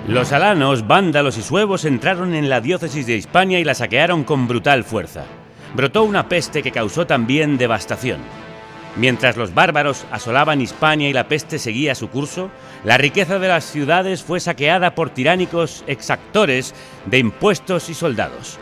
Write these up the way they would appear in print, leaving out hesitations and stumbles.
Los alanos, vándalos y suevos entraron en la diócesis de Hispania y la saquearon con brutal fuerza. Brotó una peste que causó también devastación. Mientras los bárbaros asolaban Hispania y la peste seguía su curso, la riqueza de las ciudades fue saqueada por tiránicos exactores de impuestos y soldados.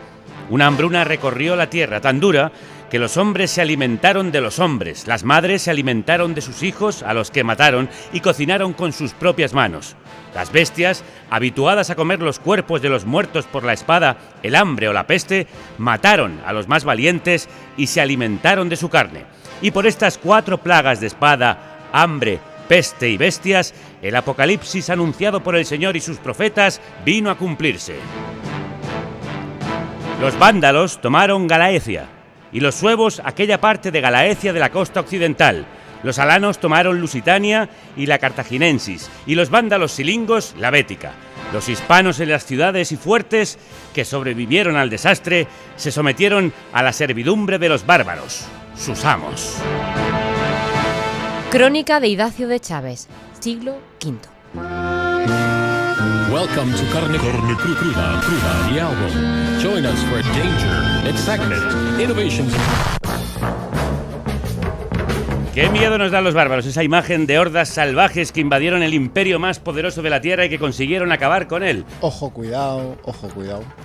Una hambruna recorrió la tierra tan dura que los hombres se alimentaron de los hombres, las madres se alimentaron de sus hijos, a los que mataron y cocinaron con sus propias manos. Las bestias, habituadas a comer los cuerpos de los muertos por la espada, el hambre o la peste, mataron a los más valientes y se alimentaron de su carne. Y por estas 4 plagas de espada, hambre, peste y bestias, el apocalipsis anunciado por el Señor y sus profetas vino a cumplirse. Los vándalos tomaron Galaecia, y los suevos aquella parte de Galaecia de la costa occidental. Los alanos tomaron Lusitania y la Cartaginensis, y los vándalos silingos la Bética. Los hispanos en las ciudades y fuertes que sobrevivieron al desastre se sometieron a la servidumbre de los bárbaros, sus amos. Crónica de Idacio de Chávez, siglo V. Welcome to Carne Cruda, the album. Join us for danger, excitement, innovations. ¡Qué miedo nos dan los bárbaros! Esa imagen de hordas salvajes que invadieron el imperio más poderoso de la tierra y que consiguieron acabar con él. Ojo, cuidado,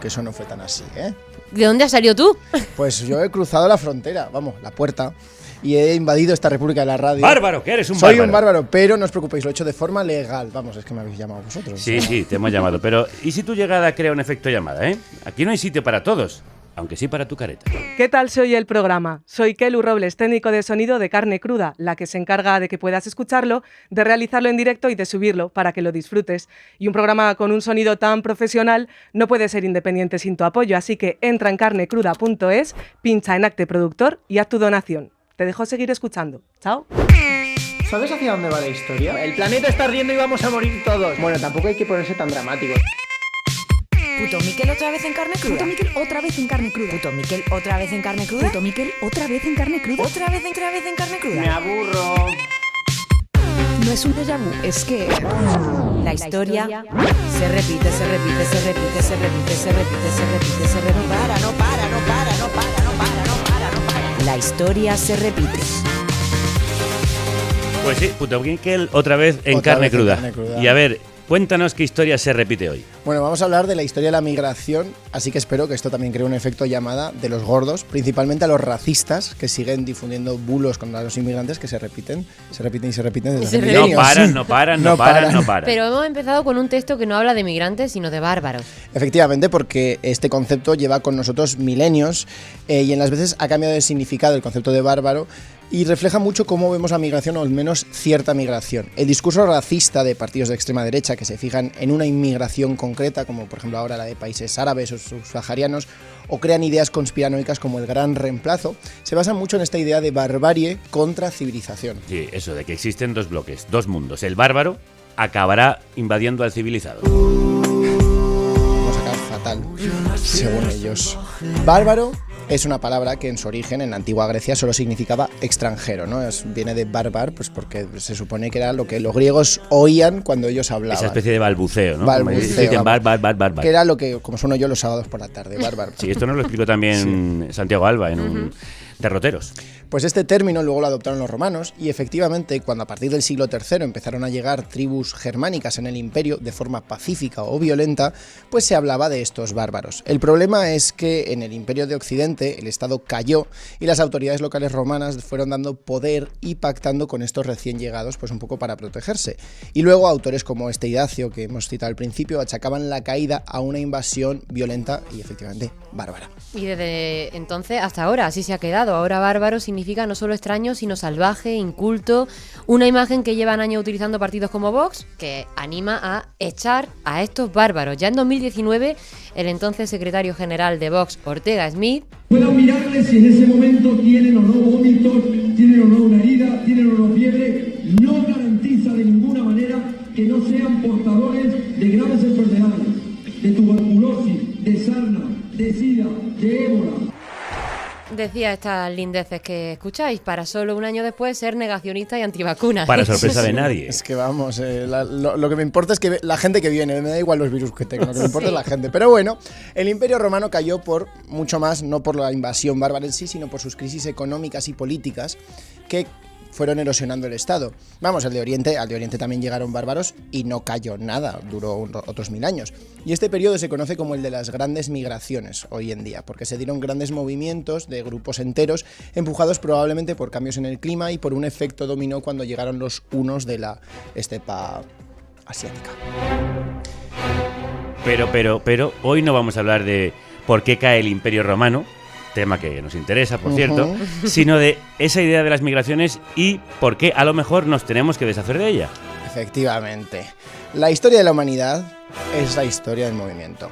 que eso no fue tan así, ¿eh? ¿De dónde has salido tú? Pues yo he cruzado la frontera, vamos, la puerta, y he invadido esta república de la radio. ¡Bárbaro! Que eres un Soy bárbaro. un bárbaro, pero no os preocupéis, lo he hecho de forma legal. Vamos, es que me habéis llamado vosotros. Sí, sí, te hemos llamado. Pero ¿y si tu llegada crea un efecto llamada, eh? Aquí no hay sitio para todos, aunque sí para tu careta. ¿Qué tal se oye el programa? Soy Kelu Robles, técnico de sonido de Carne Cruda, la que se encarga de que puedas escucharlo, de realizarlo en directo y de subirlo para que lo disfrutes. Y un programa con un sonido tan profesional no puede ser independiente sin tu apoyo, así que entra en carnecruda.es, pincha en Acte Productor y haz tu donación. Te dejo seguir escuchando. Chao. ¿Sabes hacia dónde va la historia? El planeta está ardiendo y vamos a morir todos. Bueno, tampoco hay que ponerse tan dramáticos. Puto Miquel otra vez en Carne Cruda. Puto Miquel otra vez en Carne Cruda. Puto Miquel otra vez en Carne Cruda. Puto Miquel otra vez en Carne Cruda. Otra vez en Carne Cruda. Me aburro. No es un déjà vu, es que la historia se repite. No para. La historia se repite. Pues sí, Puto Miquel otra vez en Carne Cruda. Y a ver, cuéntanos qué historia se repite hoy. Bueno, vamos a hablar de la historia de la migración, así que espero que esto también cree un efecto llamada de los gordos, principalmente a los racistas que siguen difundiendo bulos contra los inmigrantes que se repiten desde hace milenios. No paran. Pero hemos empezado con un texto que no habla de migrantes, sino de bárbaros. Efectivamente, porque este concepto lleva con nosotros milenios y en las veces ha cambiado de significado el concepto de bárbaro y refleja mucho cómo vemos la migración, o al menos cierta migración. El discurso racista de partidos de extrema derecha que se fijan en una inmigración concreta, como por ejemplo ahora la de países árabes o subsaharianos, o crean ideas conspiranoicas como el gran reemplazo, se basan mucho en esta idea de barbarie contra civilización. Sí, eso de que existen 2 bloques, 2 mundos. El bárbaro acabará invadiendo al civilizado. Vamos a acabar fatal, según ellos. Bárbaro es una palabra que en su origen, en la antigua Grecia, solo significaba extranjero, ¿no? Viene de barbar, pues porque se supone que era lo que los griegos oían cuando ellos hablaban. Esa especie de balbuceo, ¿no? Balbuceo. Bar. Que era lo que, como sueno yo los sábados por la tarde, bárbaro. Sí, esto nos lo explicó también Santiago Alba en un Derroteros. Pues este término luego lo adoptaron los romanos y efectivamente cuando a partir del siglo III empezaron a llegar tribus germánicas en el imperio de forma pacífica o violenta, pues se hablaba de estos bárbaros. El problema es que en el imperio de Occidente el Estado cayó y las autoridades locales romanas fueron dando poder y pactando con estos recién llegados pues un poco para protegerse. Y luego autores como este Idacio que hemos citado al principio achacaban la caída a una invasión violenta y efectivamente bárbara. Y desde entonces hasta ahora así se ha quedado. Ahora bárbaro significa no solo extraño, sino salvaje, inculto. Una imagen que llevan años utilizando partidos como Vox, que anima a echar a estos bárbaros. Ya en 2019, el entonces secretario general de Vox, Ortega Smith, puedan mirarles si en ese momento tienen o no vómitos, tienen o no una herida, tienen o no fiebre, no garantiza de ninguna manera que no sean portadores de graves enfermedades, de tuberculosis, de sarna, de sida, de ébola. decía estas lindeces que escucháis, para solo un año después ser negacionista y antivacunas. Para sorpresa de nadie. Es que vamos, lo que me importa es que la gente que viene, me da igual los virus que tengo, lo que me importa es la gente. Pero bueno, el Imperio Romano cayó por mucho más, no por la invasión bárbara en sí, sino por sus crisis económicas y políticas que fueron erosionando el Estado. Vamos, al de Oriente también llegaron bárbaros y no cayó nada, duró otros 1000 años. Y este periodo se conoce como el de las grandes migraciones hoy en día, porque se dieron grandes movimientos de grupos enteros, empujados probablemente por cambios en el clima y por un efecto dominó cuando llegaron los hunos de la estepa asiática. Pero hoy no vamos a hablar de por qué cae el Imperio Romano, tema que nos interesa, por cierto, sino de esa idea de las migraciones y por qué a lo mejor nos tenemos que deshacer de ella. Efectivamente. La historia de la humanidad es la historia del movimiento.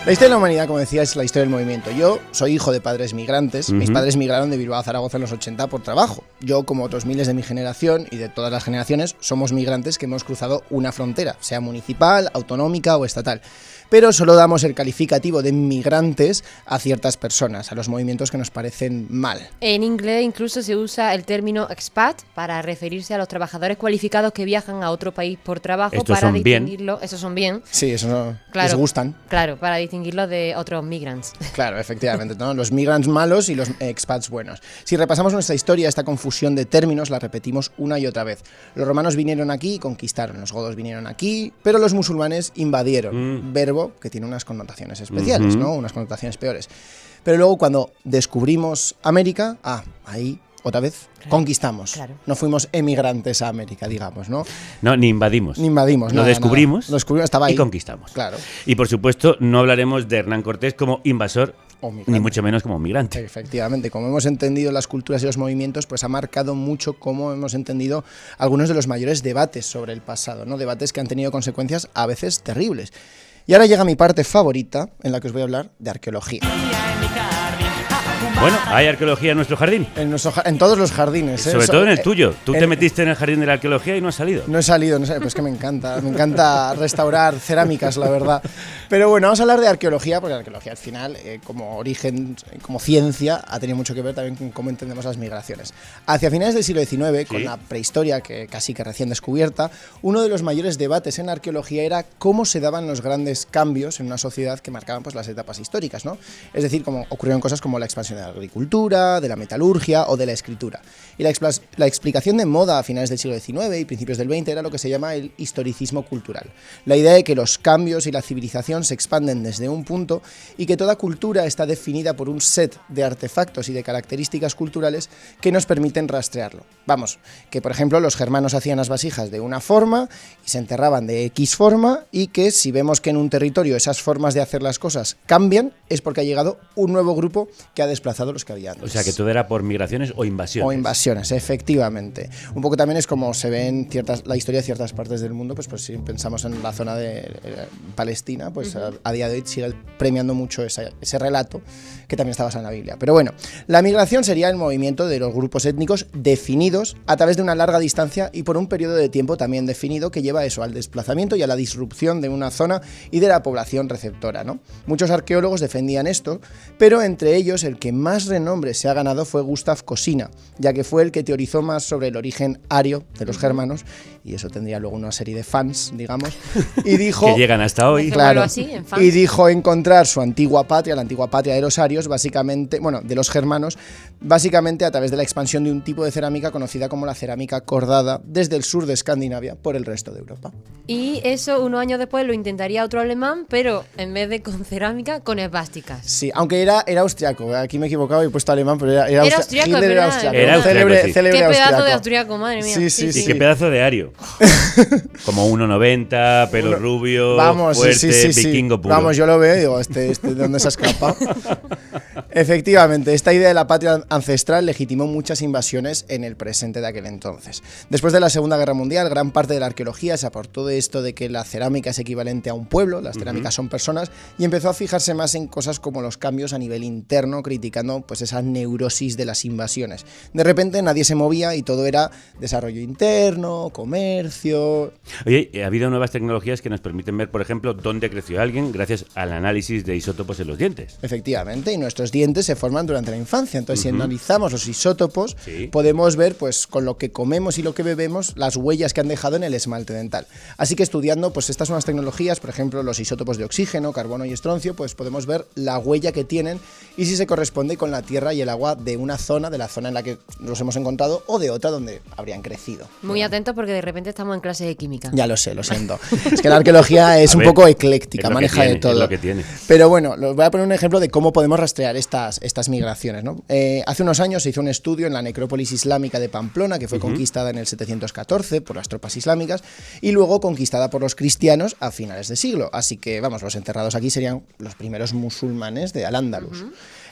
La historia de la humanidad, como decía, es la historia del movimiento. Yo soy hijo de padres migrantes. Mis padres migraron de Bilbao a Zaragoza en los 80 por trabajo. Yo, como otros miles de mi generación y de todas las generaciones, somos migrantes que hemos cruzado una frontera, sea municipal, autonómica o estatal. Pero solo damos el calificativo de migrantes a ciertas personas, a los movimientos que nos parecen mal. En inglés incluso se usa el término expat para referirse a los trabajadores cualificados que viajan a otro país por trabajo. Estos para son distinguirlo. bien. Esos son bien. Sí, eso no, claro, les gustan. Claro, para distinguirlos de otros migrants. Claro, efectivamente, ¿no? Los migrants malos y los expats buenos. Si repasamos nuestra historia, esta confusión de términos la repetimos una y otra vez. Los romanos vinieron aquí y conquistaron, los godos vinieron aquí, pero los musulmanes invadieron. Verbo que tiene unas connotaciones especiales, ¿no? Unas connotaciones peores. Pero luego cuando descubrimos América, ahí otra vez conquistamos. Claro. No fuimos emigrantes a América, digamos, ¿no? No, ni invadimos. Ni invadimos, Lo descubrimos, Lo descubrimos, estaba ahí. Y conquistamos. Claro. Y por supuesto, no hablaremos de Hernán Cortés como invasor, ni mucho menos como migrante. Efectivamente, como hemos entendido las culturas y los movimientos, pues ha marcado mucho cómo hemos entendido algunos de los mayores debates sobre el pasado, ¿no? Debates que han tenido consecuencias a veces terribles. Y ahora llega mi parte favorita, en la que os voy a hablar de arqueología. Bueno, ¿hay arqueología en nuestro jardín? En todos los jardines. Sobre todo en el tuyo. Tú te metiste en el jardín de la arqueología y no has salido. No he salido, pues que me encanta restaurar cerámicas, la verdad. Pero bueno, vamos a hablar de arqueología, porque la arqueología al final, como origen, como ciencia, ha tenido mucho que ver también con cómo entendemos las migraciones. Hacia finales del siglo XIX, con la prehistoria que casi que recién descubierta, uno de los mayores debates en arqueología era cómo se daban los grandes cambios en una sociedad que marcaban pues las etapas históricas, ¿no? Es decir, cómo ocurrieron cosas como la expansión de la agricultura, de la metalurgia o de la escritura. Y la explicación de moda a finales del siglo XIX y principios del XX era lo que se llama el historicismo cultural. La idea de que los cambios y la civilización se expanden desde un punto y que toda cultura está definida por un set de artefactos y de características culturales que nos permiten rastrearlo. Vamos, que por ejemplo los germanos hacían las vasijas de una forma y se enterraban de X forma, y que si vemos que en un territorio esas formas de hacer las cosas cambian, es porque ha llegado un nuevo grupo que ha desplazado los que había antes. O sea, que todo era por migraciones o invasiones. O invasiones, efectivamente. Un poco también es como se ve en la historia de ciertas partes del mundo, pues si pensamos en la zona de Palestina, pues a día de hoy sigue premiando mucho ese relato, que también está basado en la Biblia. Pero bueno, la migración sería el movimiento de los grupos étnicos definidos a través de una larga distancia y por un periodo de tiempo también definido, que lleva eso al desplazamiento y a la disrupción de una zona y de la población receptora, ¿no? Muchos arqueólogos defendían esto, pero entre ellos el que más renombre se ha ganado fue Gustav Kosina, ya que fue el que teorizó más sobre el origen ario de los germanos, y eso tendría luego una serie de fans, digamos, y dijo que llegan hasta hoy, claro, así, y dijo encontrar su antigua patria, la antigua patria de los arios, básicamente, bueno, de los germanos, básicamente a través de la expansión de un tipo de cerámica conocida como la cerámica cordada desde el sur de Escandinavia por el resto de Europa. Y eso unos años después lo intentaría otro alemán, pero en vez de con cerámica, con esvásticas. Sí, aunque era austriaco, aquí me he equivocado y he puesto alemán, pero era austriaco. Hitler era austriaco. Era austriaco, sí. Célebre qué pedazo austriaco. de austriaco, madre mía. Sí. Y qué pedazo de ario. Como 1,90, pelo rubio, vamos, fuerte, vikingo puro. Vamos, yo lo veo y digo, ¿de dónde se ha escapado? Efectivamente, esta idea de la patria ancestral legitimó muchas invasiones en el presente de aquel entonces. Después de la Segunda Guerra Mundial, gran parte de la arqueología se aportó de esto de que la cerámica es equivalente a un pueblo, las cerámicas son personas, y empezó a fijarse más en cosas como los cambios a nivel interno que criticando pues esa neurosis de las invasiones. De repente nadie se movía y todo era desarrollo interno, comercio... Oye, ha habido nuevas tecnologías que nos permiten ver, por ejemplo, dónde creció alguien gracias al análisis de isótopos en los dientes. Efectivamente, y nuestros dientes se forman durante la infancia. Entonces, si analizamos los isótopos, podemos ver, pues, con lo que comemos y lo que bebemos, las huellas que han dejado en el esmalte dental. Así que estudiando, pues, estas nuevas tecnologías, por ejemplo, los isótopos de oxígeno, carbono y estroncio, pues podemos ver la huella que tienen y si se corresponde con la tierra y el agua de una zona, de la zona en la que los hemos encontrado, o de otra donde habrían crecido. Muy atentos porque de repente estamos en clase de química. Ya lo sé, lo siento. Es que la arqueología es un poco ecléctica, maneja de todo. Es lo que tiene. Pero bueno, os voy a poner un ejemplo de cómo podemos rastrear estas migraciones, ¿no? Hace unos años se hizo un estudio en la necrópolis islámica de Pamplona, que fue conquistada en el 714 por las tropas islámicas y luego conquistada por los cristianos a finales de siglo. Así que, vamos, los enterrados aquí serían los primeros musulmanes de Al-Ándalus.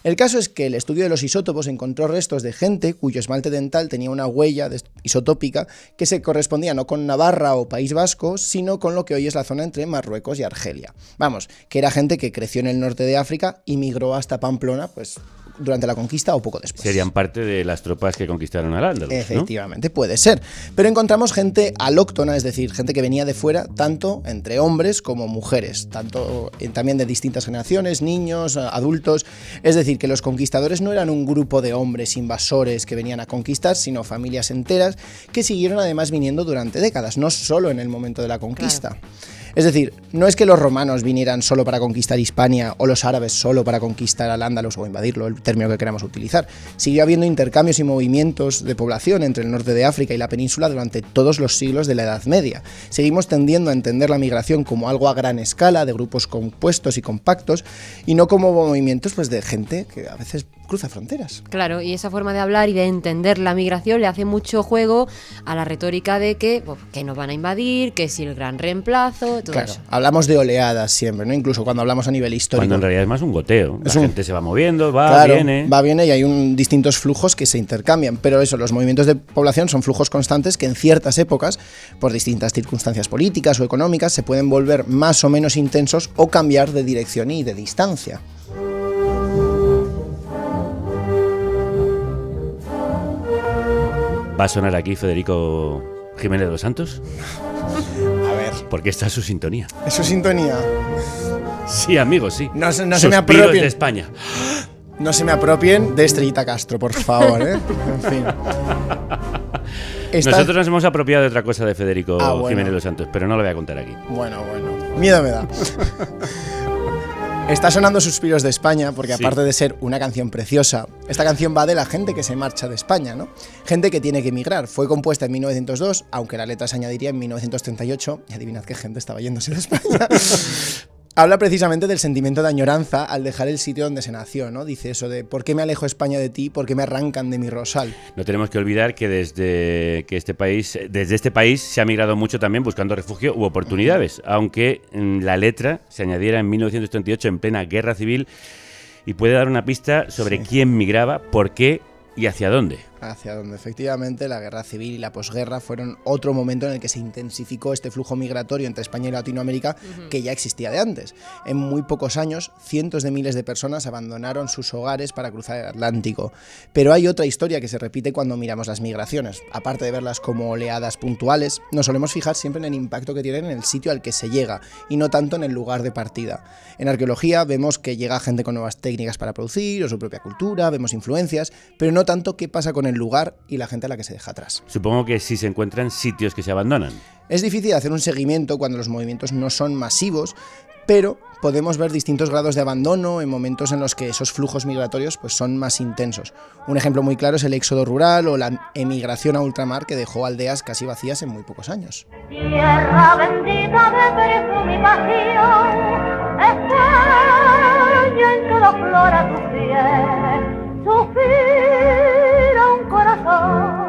El caso es que el estudio de los isótopos encontró restos de gente cuyo esmalte dental tenía una huella isotópica que se correspondía no con Navarra o País Vasco, sino con lo que hoy es la zona entre Marruecos y Argelia. Vamos, que era gente que creció en el norte de África y migró hasta Pamplona, pues durante la conquista o poco después. Serían parte de las tropas que conquistaron Al-Ándalus, ¿no? Efectivamente, puede ser. Pero encontramos gente alóctona, es decir, gente que venía de fuera, tanto entre hombres como mujeres, tanto también de distintas generaciones, niños, adultos. Es decir, que los conquistadores no eran un grupo de hombres invasores que venían a conquistar, sino familias enteras que siguieron además viniendo durante décadas, no solo en el momento de la conquista. Claro. Es decir, no es que los romanos vinieran solo para conquistar Hispania o los árabes solo para conquistar Al-Ándalus o invadirlo, el término que queramos utilizar. Siguió habiendo intercambios y movimientos de población entre el norte de África y la península durante todos los siglos de la Edad Media. Seguimos tendiendo a entender la migración como algo a gran escala, de grupos compuestos y compactos, y no como movimientos pues, de gente que a veces cruza fronteras. Claro, y esa forma de hablar y de entender la migración le hace mucho juego a la retórica de que nos van a invadir, que si el gran reemplazo, todo claro, eso. Hablamos de oleadas siempre, ¿no? Incluso cuando hablamos a nivel histórico. Cuando en realidad es más un goteo. La gente se va moviendo, va, viene y hay distintos flujos que se intercambian. Pero eso, los movimientos de población son flujos constantes que en ciertas épocas, por distintas circunstancias políticas o económicas, se pueden volver más o menos intensos o cambiar de dirección y de distancia. ¿Va a sonar aquí Federico Jiménez de los Santos? A ver. Porque esta es su sintonía. ¿Es su sintonía? Sí, amigos, sí. No se me apropien de España. No se me apropien de Estrellita Castro, por favor, ¿eh? En fin. Nosotros nos hemos apropiado de otra cosa de Federico Jiménez de los Santos, pero no lo voy a contar aquí. Bueno. Miedo me da. Está sonando Suspiros de España porque aparte de ser una canción preciosa, esta canción va de la gente que se marcha de España, ¿no? Gente que tiene que emigrar. Fue compuesta en 1902, aunque la letra se añadiría en 1938. Y adivinad qué gente estaba yéndose de España. Habla precisamente del sentimiento de añoranza al dejar el sitio donde se nació, ¿no? Dice eso de ¿por qué me alejo España de ti? ¿Por qué me arrancan de mi rosal? No tenemos que olvidar que desde este país se ha migrado mucho también buscando refugio u oportunidades, aunque la letra se añadiera en 1938 en plena guerra civil y puede dar una pista sobre quién migraba, por qué y hacia dónde. Hacia donde efectivamente la guerra civil y la posguerra fueron otro momento en el que se intensificó este flujo migratorio entre España y Latinoamérica que ya existía de antes. En muy pocos años, cientos de miles de personas abandonaron sus hogares para cruzar el Atlántico. Pero hay otra historia que se repite cuando miramos las migraciones. Aparte de verlas como oleadas puntuales, nos solemos fijar siempre en el impacto que tienen en el sitio al que se llega y no tanto en el lugar de partida. En arqueología vemos que llega gente con nuevas técnicas para producir o su propia cultura, vemos influencias, pero no tanto qué pasa con el lugar y la gente a la que se deja atrás. Supongo que sí se encuentran sitios que se abandonan. Es difícil hacer un seguimiento cuando los movimientos no son masivos, pero podemos ver distintos grados de abandono en momentos en los que esos flujos migratorios pues, son más intensos. Un ejemplo muy claro es el éxodo rural o la emigración a ultramar que dejó aldeas casi vacías en muy pocos años. Tierra bendita de perfume y pasión, España en todo flora tu piel, suspira un corazón.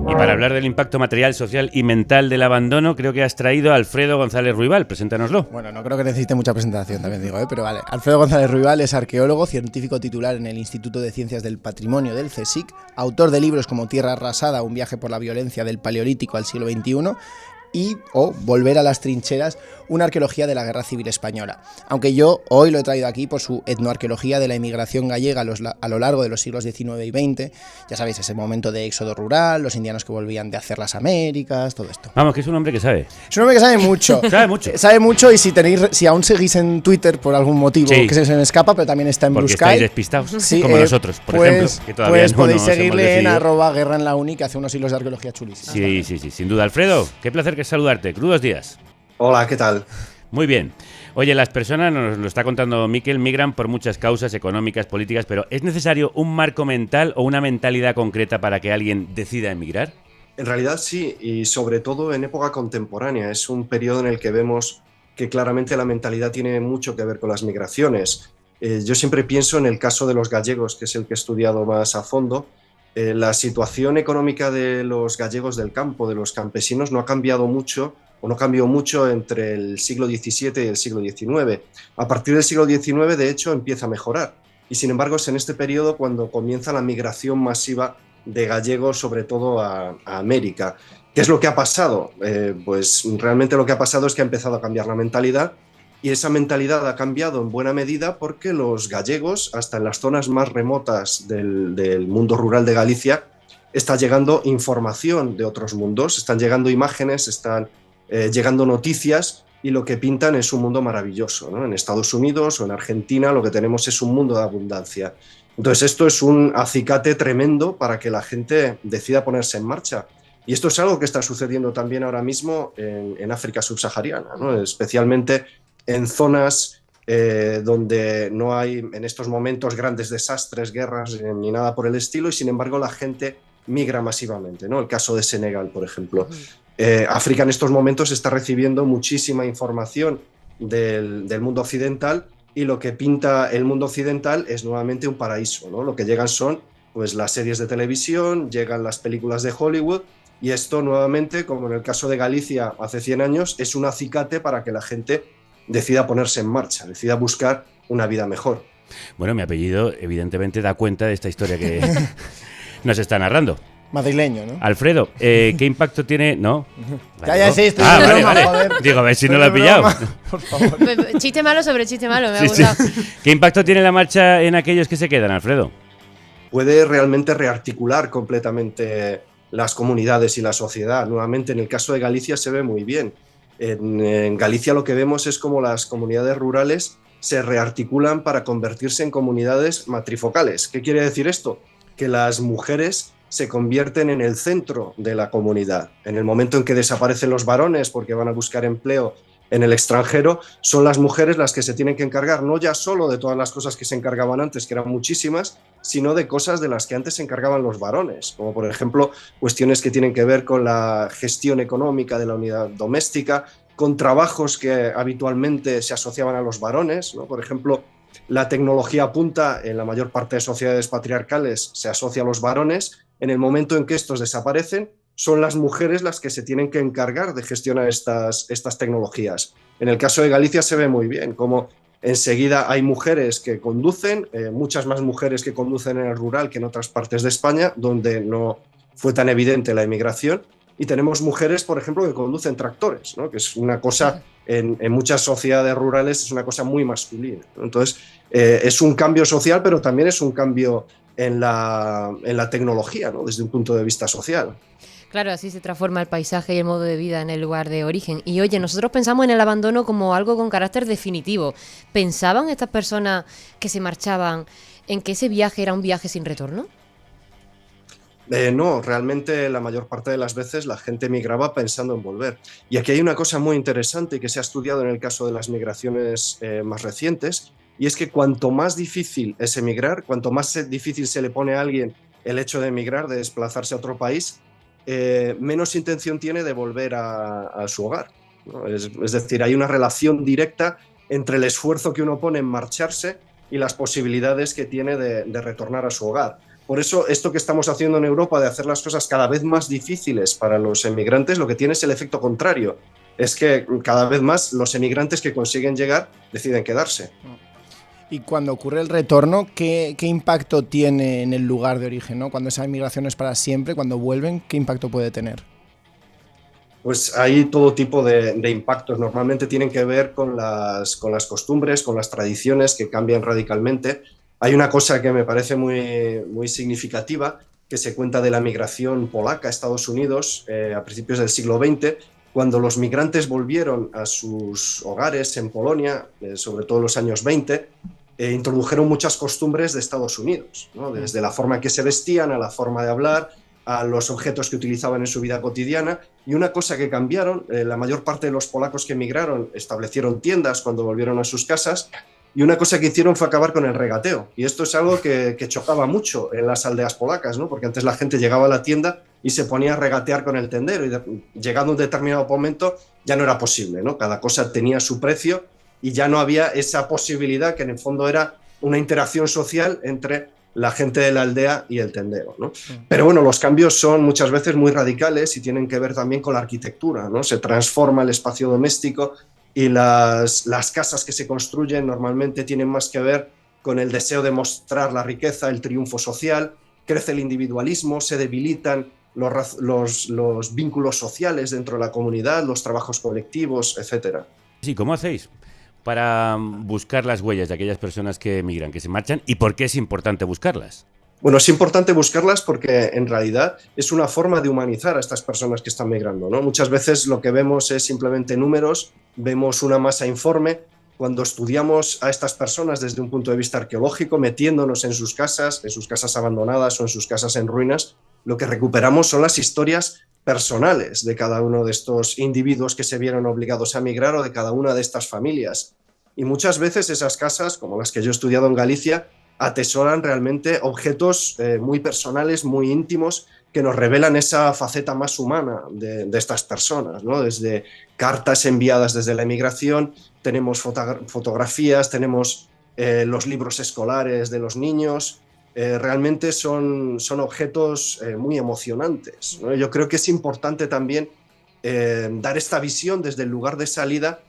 Y para hablar del impacto material, social y mental del abandono, creo que has traído a Alfredo González Ruibal. Preséntanoslo. Bueno, no creo que necesite mucha presentación, también digo, pero vale. Alfredo González Ruibal es arqueólogo, científico titular en el Instituto de Ciencias del Patrimonio del CSIC, autor de libros como Tierra arrasada, un viaje por la violencia del Paleolítico al siglo XXI, y o volver a las trincheras, una arqueología de la Guerra Civil Española. Aunque yo hoy lo he traído aquí por su etnoarqueología de la inmigración gallega a lo largo de los siglos XIX y XX. Ya sabéis, ese momento de éxodo rural, los indianos que volvían de hacer las Américas, todo esto. Vamos, que es un hombre que sabe. Es un hombre que sabe mucho. Sabe mucho. Sabe mucho, y si aún seguís en Twitter por algún motivo, Sí. que se me escapa, pero también está en Porque Blue estáis Sky. despistados, Sí, como nosotros, por ejemplo, que todavía pues no podéis nos hemos seguirle en decidido. @guerra en la uni, que hace unos hilos de arqueología chulísimos. Sí, sin duda. Alfredo, qué placer que saludarte. Crudos días. Hola, ¿qué tal? Muy bien. Oye, las personas, nos lo está contando Miquel, migran por muchas causas económicas, políticas, pero ¿es necesario un marco mental o una mentalidad concreta para que alguien decida emigrar? En realidad sí, y sobre todo en época contemporánea. Es un periodo en el que vemos que claramente la mentalidad tiene mucho que ver con las migraciones. Yo siempre pienso en el caso de los gallegos, que es el que he estudiado más a fondo. La situación económica de los gallegos del campo, de los campesinos, no ha cambiado mucho, o no cambió mucho entre el siglo XVII y el siglo XIX. A partir del siglo XIX, de hecho, empieza a mejorar. Y sin embargo, es en este periodo cuando comienza la migración masiva de gallegos, sobre todo a América. ¿Qué es lo que ha pasado? Pues realmente lo que ha pasado es que ha empezado a cambiar la mentalidad, y esa mentalidad ha cambiado en buena medida porque los gallegos, hasta en las zonas más remotas del mundo rural de Galicia, está llegando información de otros mundos, están llegando imágenes, están llegando noticias, y lo que pintan es un mundo maravilloso, ¿no? En Estados Unidos o en Argentina lo que tenemos es un mundo de abundancia. Entonces esto es un acicate tremendo para que la gente decida ponerse en marcha. Y esto es algo que está sucediendo también ahora mismo en África subsahariana, ¿no? Especialmente en zonas donde no hay en estos momentos grandes desastres, guerras ni nada por el estilo, y sin embargo la gente migra masivamente, ¿no? El caso de Senegal, por ejemplo. África en estos momentos está recibiendo muchísima información del mundo occidental, y lo que pinta el mundo occidental es nuevamente un paraíso, ¿no? Lo que llegan son pues las series de televisión, llegan las películas de Hollywood, y esto nuevamente, como en el caso de Galicia hace 100 años, es un acicate para que la gente decida ponerse en marcha, decida buscar una vida mejor. Bueno, mi apellido evidentemente da cuenta de esta historia que nos está narrando. Madrileño, ¿no? Alfredo, ¿qué impacto tiene...? ¿No? Ya, sí, estoy Ah, de vale, broma, vale. joder. Digo, a ver si no Estoy lo he de pillado. broma, por favor. Chiste malo sobre chiste malo, me ha Sí, sí. gustado. ¿Qué impacto tiene la marcha en aquellos que se quedan, Alfredo? Puede realmente rearticular completamente las comunidades y la sociedad. Nuevamente, en el caso de Galicia se ve muy bien. En Galicia lo que vemos es cómo las comunidades rurales se rearticulan para convertirse en comunidades matrifocales. ¿Qué quiere decir esto? Que las mujeres se convierten en el centro de la comunidad. En el momento en que desaparecen los varones porque van a buscar empleo en el extranjero, son las mujeres las que se tienen que encargar no ya solo de todas las cosas que se encargaban antes, que eran muchísimas, sino de cosas de las que antes se encargaban los varones, como por ejemplo cuestiones que tienen que ver con la gestión económica de la unidad doméstica, con trabajos que habitualmente se asociaban a los varones, ¿no? Por ejemplo, la tecnología punta en la mayor parte de sociedades patriarcales se asocia a los varones. En el momento en que estos desaparecen, son las mujeres las que se tienen que encargar de gestionar estas tecnologías. En el caso de Galicia se ve muy bien cómo enseguida hay mujeres que conducen, muchas más mujeres que conducen en el rural que en otras partes de España, donde no fue tan evidente la emigración, y tenemos mujeres, por ejemplo, que conducen tractores, ¿no? Que es una cosa, en muchas sociedades rurales es una cosa muy masculina, ¿no? Entonces, es un cambio social, pero también es un cambio en la tecnología, ¿no? Desde un punto de vista social. Claro, así se transforma el paisaje y el modo de vida en el lugar de origen. Y oye, nosotros pensamos en el abandono como algo con carácter definitivo. ¿Pensaban estas personas que se marchaban en que ese viaje era un viaje sin retorno? No, realmente la mayor parte de las veces la gente migraba pensando en volver. Y aquí hay una cosa muy interesante que se ha estudiado en el caso de las migraciones más recientes, y es que cuanto más difícil es emigrar, cuanto más difícil se le pone a alguien el hecho de emigrar, de desplazarse a otro país, menos intención tiene de volver a su hogar, ¿no? Es decir, hay una relación directa entre el esfuerzo que uno pone en marcharse y las posibilidades que tiene de retornar a su hogar. Por eso, esto que estamos haciendo en Europa de hacer las cosas cada vez más difíciles para los emigrantes, lo que tiene es el efecto contrario. Es que cada vez más los emigrantes que consiguen llegar deciden quedarse. Y cuando ocurre el retorno, ¿qué impacto tiene en el lugar de origen, ¿no? Cuando esa inmigración es para siempre, cuando vuelven, ¿qué impacto puede tener? pues hay todo tipo de impactos. Normalmente tienen que ver con las costumbres, con las tradiciones que cambian radicalmente. Hay una cosa que me parece muy significativa, que se cuenta de la migración polaca a Estados Unidos a principios del siglo XX, cuando los migrantes volvieron a sus hogares en Polonia, sobre todo en los años 20, introdujeron muchas costumbres de Estados Unidos, ¿no? Desde la forma en que se vestían, a la forma de hablar, a los objetos que utilizaban en su vida cotidiana. Y una cosa que cambiaron, la mayor parte de los polacos que emigraron establecieron tiendas cuando volvieron a sus casas, y una cosa que hicieron fue acabar con el regateo. Y esto es algo que chocaba mucho en las aldeas polacas, ¿no? Porque antes la gente llegaba a la tienda y se ponía a regatear con el tendero, y llegando a un determinado momento ya no era posible, ¿no? Cada cosa tenía su precio y ya no había esa posibilidad, que en el fondo era una interacción social entre la gente de la aldea y el tendero, ¿no? Pero bueno, los cambios son muchas veces muy radicales y tienen que ver también con la arquitectura, ¿no? Se transforma el espacio doméstico, y las casas que se construyen normalmente tienen más que ver con el deseo de mostrar la riqueza, el triunfo social. Crece el individualismo, se debilitan los vínculos sociales dentro de la comunidad, los trabajos colectivos, etc. Sí, ¿cómo hacéis para buscar las huellas de aquellas personas que emigran, que se marchan, y por qué es importante buscarlas? Bueno, es importante buscarlas porque en realidad es una forma de humanizar a estas personas que están migrando, ¿no? Muchas veces lo que vemos es simplemente números, vemos una masa informe. Cuando estudiamos a estas personas desde un punto de vista arqueológico, metiéndonos en sus casas abandonadas o en sus casas en ruinas, lo que recuperamos son las historias personales de cada uno de estos individuos que se vieron obligados a migrar, o de cada una de estas familias. Y muchas veces esas casas, como las que yo he estudiado en Galicia, atesoran realmente objetos muy personales, muy íntimos, que nos revelan esa faceta más humana de estas personas, ¿no? Desde cartas enviadas desde la emigración, tenemos fotografías, tenemos los libros escolares de los niños. Realmente son objetos muy emocionantes, ¿no? Yo creo que es importante también dar esta visión desde el lugar de salida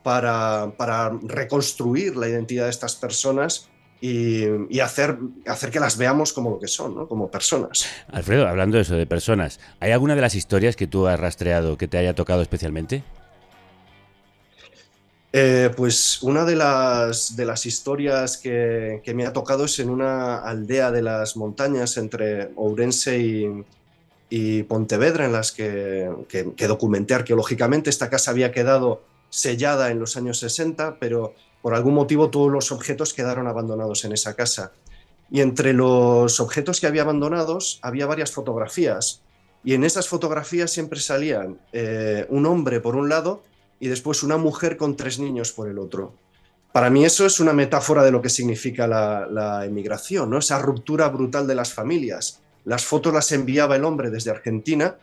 para reconstruir la identidad de estas personas y hacer que las veamos como lo que son, ¿no? Como personas. Alfredo, hablando de eso, de personas, ¿hay alguna de las historias que tú has rastreado que te haya tocado especialmente? Pues una de las historias que me ha tocado es en una aldea de las montañas entre Ourense y Pontevedra, en las que documenté arqueológicamente. Esta casa había quedado sellada en los años 60, pero por algún motivo todos los objetos quedaron abandonados en esa casa. Y entre los objetos que había abandonados había varias fotografías. Y en esas fotografías siempre salían un hombre por un lado y después una mujer con 3 niños por el otro. Para mí eso es una metáfora de lo que significa la emigración, ¿no? Esa ruptura brutal de las familias. Las fotos las enviaba el hombre desde Argentina,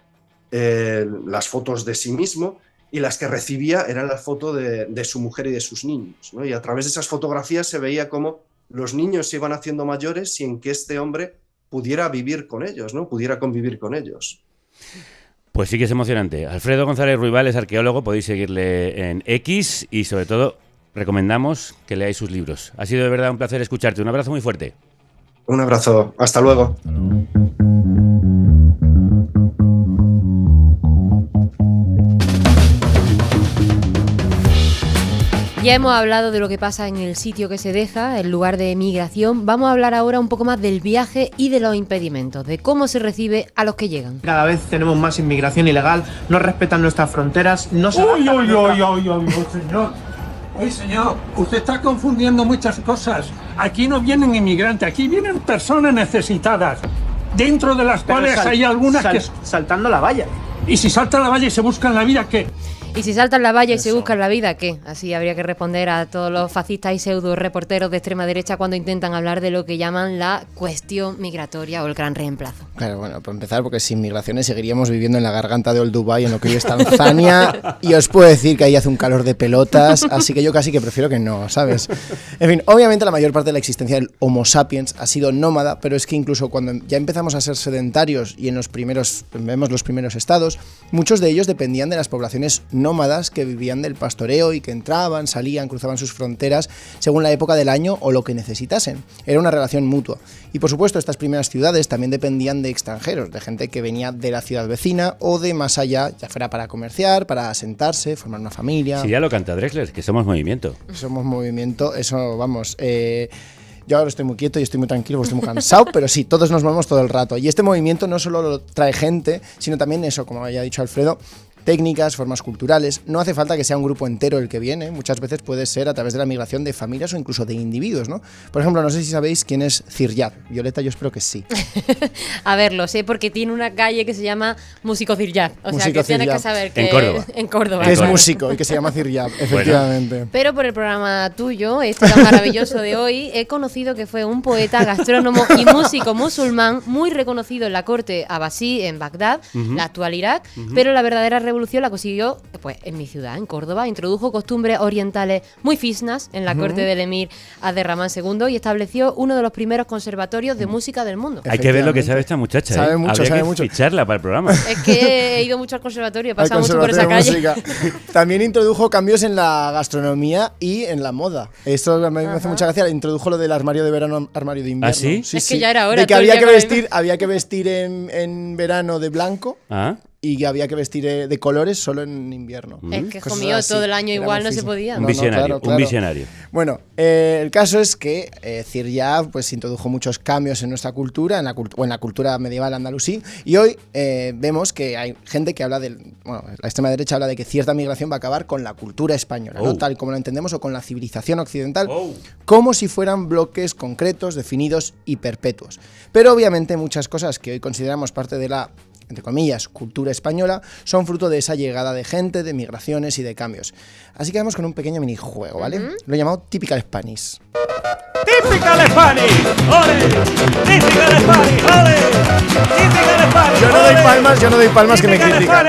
las fotos de sí mismo, y las que recibía eran las fotos de su mujer y de sus niños, ¿no? Y a través de esas fotografías se veía cómo los niños se iban haciendo mayores sin que este hombre pudiera vivir con ellos, ¿no? Pudiera convivir con ellos. Pues sí que es emocionante. Alfredo González Ruibal es arqueólogo, podéis seguirle en X y sobre todo recomendamos que leáis sus libros. Ha sido de verdad un placer escucharte. Un abrazo muy fuerte. Un abrazo. Hasta luego. Ya hemos hablado de lo que pasa en el sitio que se deja, el lugar de migración. Vamos a hablar ahora un poco más del viaje y de los impedimentos, de cómo se recibe a los que llegan. Cada vez tenemos más inmigración ilegal, no respetan nuestras fronteras, no se... ¡Uy, señor! Oye, señor, usted está confundiendo muchas cosas. Aquí no vienen inmigrantes, aquí vienen personas necesitadas, dentro de las cuales hay algunas que... Saltando la valla. Y si saltan la valla y se buscan la vida, ¿qué? Y si saltan la valla y se buscan la vida, ¿qué? Así habría que responder a todos los fascistas y pseudo reporteros de extrema derecha cuando intentan hablar de lo que llaman la cuestión migratoria o el gran reemplazo. Claro, bueno, para empezar, porque sin migraciones seguiríamos viviendo en la garganta de Old Dubai, en lo que hoy es Tanzania, y os puedo decir que ahí hace un calor de pelotas, así que yo casi que prefiero que no, ¿sabes? En fin, obviamente la mayor parte de la existencia del Homo sapiens ha sido nómada, pero es que incluso cuando ya empezamos a ser sedentarios y vemos los primeros estados, muchos de ellos dependían de las poblaciones nómadas que vivían del pastoreo y que entraban, salían, cruzaban sus fronteras según la época del año o lo que necesitasen. Era una relación mutua. Y por supuesto estas primeras ciudades también dependían de de extranjeros, de gente que venía de la ciudad vecina o de más allá, ya fuera para comerciar, para asentarse, formar una familia. Sí, ya lo canta Drexler, que somos movimiento. Somos movimiento, eso, vamos... Yo ahora estoy muy quieto y estoy muy tranquilo porque estoy muy cansado, pero sí, todos nos movemos todo el rato. Y este movimiento no solo lo trae gente, sino también eso, como había dicho Alfredo, técnicas, formas culturales. No hace falta que sea un grupo entero el que viene, muchas veces puede ser a través de la migración de familias o incluso de individuos, ¿no? Por ejemplo, no sé si sabéis quién es Ciryat. Violeta, yo espero que sí. A ver, lo sé porque tiene una calle que se llama Músico Ciryat. O sea, que tienes que saber que... En Córdoba. En Córdoba. Que es claro. músico y que se llama Ciryat, efectivamente. Bueno. Pero por el programa tuyo, este tan maravilloso de hoy, he conocido que fue un poeta, gastrónomo y músico musulmán muy reconocido en la corte abasí en Bagdad, la actual Irak, pero la verdadera revolución la consiguió pues en mi ciudad, en Córdoba. Introdujo costumbres orientales muy fisnas en la corte del emir Abderramán II y estableció uno de los primeros conservatorios de música del mundo. Hay que ver lo que sabe esta muchacha. Sabe mucho, Habría sabe que mucho. ficharla para el programa. Es que he ido mucho al conservatorio, he pasado mucho por esa calle. También introdujo cambios en la gastronomía y en la moda. Esto me hace mucha gracia. Introdujo lo del armario de verano, armario de invierno. ¿Ah, sí? Es que ya era hora. De que había que vestir en verano de blanco. ¿Ah? Y que había que vestir de colores solo en invierno. Es que, hijo mío, todo el año igual no se podía. Un visionario, un visionario. Bueno, el caso es que Ciryat pues introdujo muchos cambios en nuestra cultura, en la cultura medieval andalusí, y hoy vemos que hay gente que habla la extrema derecha habla de que cierta migración va a acabar con la cultura española, ¿no? Tal como lo entendemos, o con la civilización occidental, como si fueran bloques concretos, definidos y perpetuos. Pero obviamente muchas cosas que hoy consideramos parte de la, entre comillas, cultura española, son fruto de esa llegada de gente, de migraciones y de cambios. Así que vamos con un pequeño minijuego, ¿vale? Lo he llamado Typical Spanish. ¡Typical Spanish! ¡Ole! ¡Typical Spanish! ¡Ole! ¡Typical Spanish! Yo no doy palmas que me critican.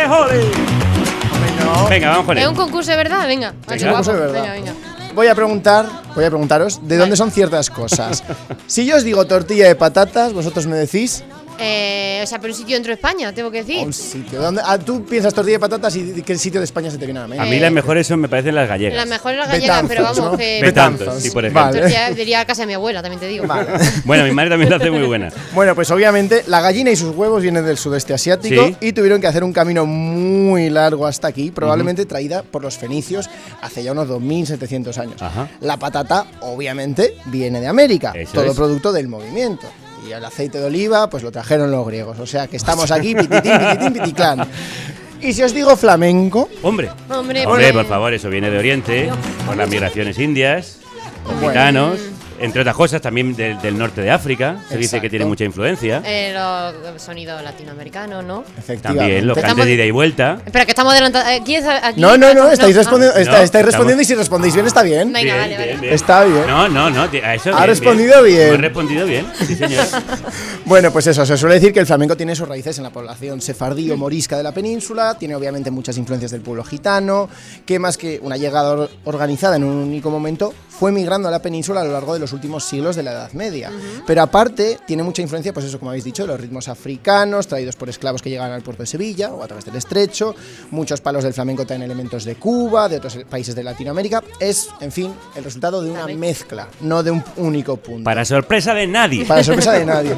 No. Venga, vamos con él. ¿Es un concurso de verdad? Venga. Concurso de verdad. Venga. Voy a preguntaros de dónde son ciertas cosas. Si yo os digo tortilla de patatas, vosotros me decís... O sea, pero un sitio dentro de España, tengo que decir. Un sitio. Tú piensas tortilla de patatas y ¿qué sitio de España se te viene a la mente? A mí las mejores me parecen las gallegas. Las mejores las gallegas, pero vamos, ¿no? que... Betanzos, sí, por ejemplo. Vale. Diría a casa de mi abuela, también te digo. Vale. Bueno, mi madre también la hace muy buena. Bueno, pues obviamente la gallina y sus huevos vienen del sudeste asiático, ¿sí? Y tuvieron que hacer un camino muy largo hasta aquí, probablemente traída por los fenicios hace ya unos 2700 años. Ajá. La patata, obviamente, viene de América, Eso todo es. producto del movimiento. Y el aceite de oliva, pues lo trajeron los griegos. O sea que estamos aquí, pititín, piticlán. Y si os digo flamenco... Hombre, por favor, eso viene de Oriente, por las migraciones indias, los gitanos, entre otras cosas también del norte de África. Se dice que tiene mucha influencia. Los sonidos latinoamericanos, ¿no? Efectivamente. También los cantes de ida y vuelta. Espera, que estamos adelantando. Aquí No, estáis respondiendo, estáis respondiendo y si respondéis bien está bien. Venga, Bien, vale. bien. Está bien. No, a eso Ha respondido bien. Ha respondido bien, sí señor. Bueno, pues eso, se suele decir que el flamenco tiene sus raíces en la población sefardí o morisca de la península, tiene obviamente muchas influencias del pueblo gitano, que más que una llegada organizada en un único momento, fue migrando a la península a lo largo de los últimos siglos de la Edad Media. Pero aparte, tiene mucha influencia, pues eso, como habéis dicho, de los ritmos africanos, traídos por esclavos que llegaban al puerto de Sevilla o a través del estrecho. Muchos palos del flamenco traen elementos de Cuba, de otros países de Latinoamérica. Es, en fin, el resultado de una mezcla, no de un único punto. Para sorpresa de nadie. Para sorpresa de nadie.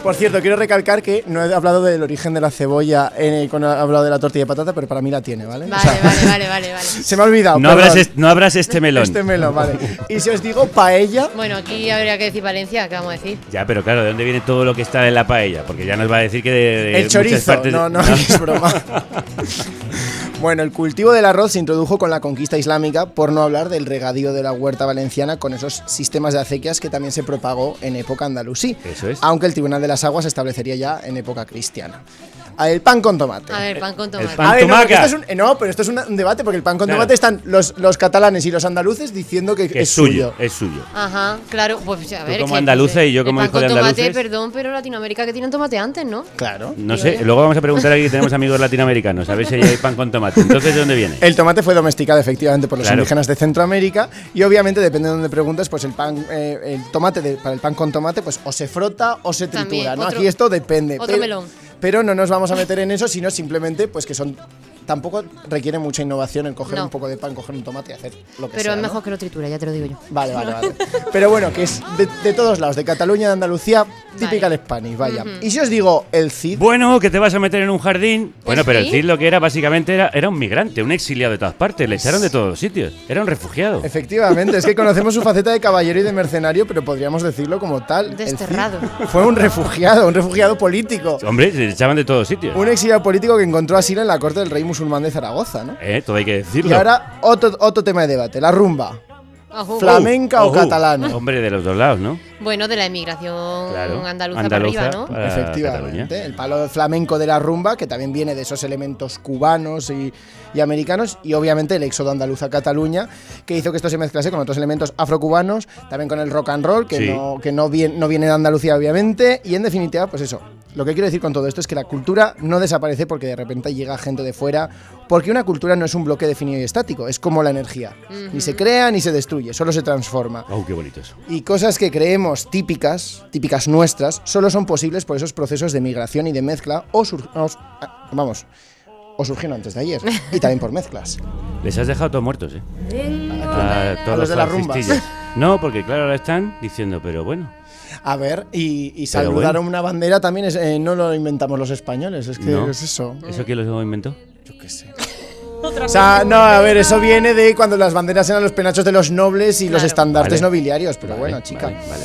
Por cierto, quiero recalcar que no he hablado del origen de la cebolla cuando he hablado de la tortilla de patata, pero para mí la tiene, ¿vale? Vale. Se me ha olvidado. No abras este melón. Este melón, vale. Y si os digo paella... Bueno, aquí habría que decir Valencia, ¿qué vamos a decir? Ya, pero claro, ¿de dónde viene todo lo que está en la paella? Porque ya nos va a decir que de el chorizo, muchas partes no, es broma. Bueno, el cultivo del arroz se introdujo con la conquista islámica, por no hablar del regadío de la huerta valenciana con esos sistemas de acequias que también se propagó en época andalusí. Eso es. Aunque el Tribunal de las Aguas se establecería ya en época cristiana. El pan con tomate. A ver, pan con tomate. El pan tomaca. Pero esto es un debate, porque el pan con tomate están los catalanes y los andaluces diciendo que es suyo. Es suyo. Ajá, claro. Pues a ver. Tú como andaluce y yo como hijo de andaluces. Tomate, perdón, pero Latinoamérica que tienen tomate antes, ¿no? Claro. No sé, luego vamos a preguntar aquí, tenemos amigos latinoamericanos, a ver si hay pan con tomate. Entonces, ¿de dónde viene? El tomate fue domesticado efectivamente por los indígenas de Centroamérica y obviamente, depende de donde preguntes, pues el tomate para el pan con tomate, pues o se frota o se tritura, ¿no? Aquí esto depende. Otro melón. Pero no nos vamos a meter en eso, sino simplemente pues que son tampoco requiere mucha innovación en coger un poco de pan, coger un tomate y hacer lo que sea. Pero es mejor que lo triture, ya te lo digo yo. Vale. Pero bueno, que es de todos lados, de Cataluña, de Andalucía, typical Spanish, vaya. Y si os digo el Cid... Bueno, que te vas a meter en un jardín. Bueno, pero el ¿Sí? Cid lo que era básicamente era un migrante, un exiliado de todas partes. Le echaron de todos los sitios. Era un refugiado. Efectivamente, es que conocemos su faceta de caballero y de mercenario, pero podríamos decirlo como tal. Desterrado. El Cid fue un refugiado político. Hombre, se le echaban de todos sitios. Un exiliado político que encontró asilo en la corte del rey musulmán de Zaragoza, ¿no? Todo hay que decirlo. Y ahora otro tema de debate, la rumba. ¿Flamenca o catalana? Hombre, de los dos lados, ¿no? Bueno, de la inmigración Claro, andaluza para arriba, ¿no? para Efectivamente, Cataluña. el palo flamenco de la rumba, que también viene de esos elementos cubanos y americanos, y obviamente el éxodo andaluz a Cataluña, que hizo que esto se mezclase con otros elementos afrocubanos, también con el rock and roll, que, Sí. no viene de Andalucía, obviamente, y en definitiva, pues eso. Lo que quiero decir con todo esto es que la cultura no desaparece porque de repente llega gente de fuera, porque una cultura no es un bloque definido y estático, es como la energía. Ni se crea ni se destruye, solo se transforma. Oh, qué bonito eso. Y cosas que creemos típicas nuestras, solo son posibles por esos procesos de migración y de mezcla o surgieron antes de ayer. Y también por mezclas. Les has dejado todos muertos, A todos los de las rumbas. fascistillas. No, porque claro, ahora están diciendo, pero bueno. A ver, y Pero saludar bueno. una bandera también no lo inventamos los españoles, es que No. es eso. ¿Eso quién lo inventó? Yo qué sé. O sea, no, a ver, eso viene de cuando las banderas eran los penachos de los nobles y los estandartes Vale. nobiliarios, pero Vale, bueno, chica. vale.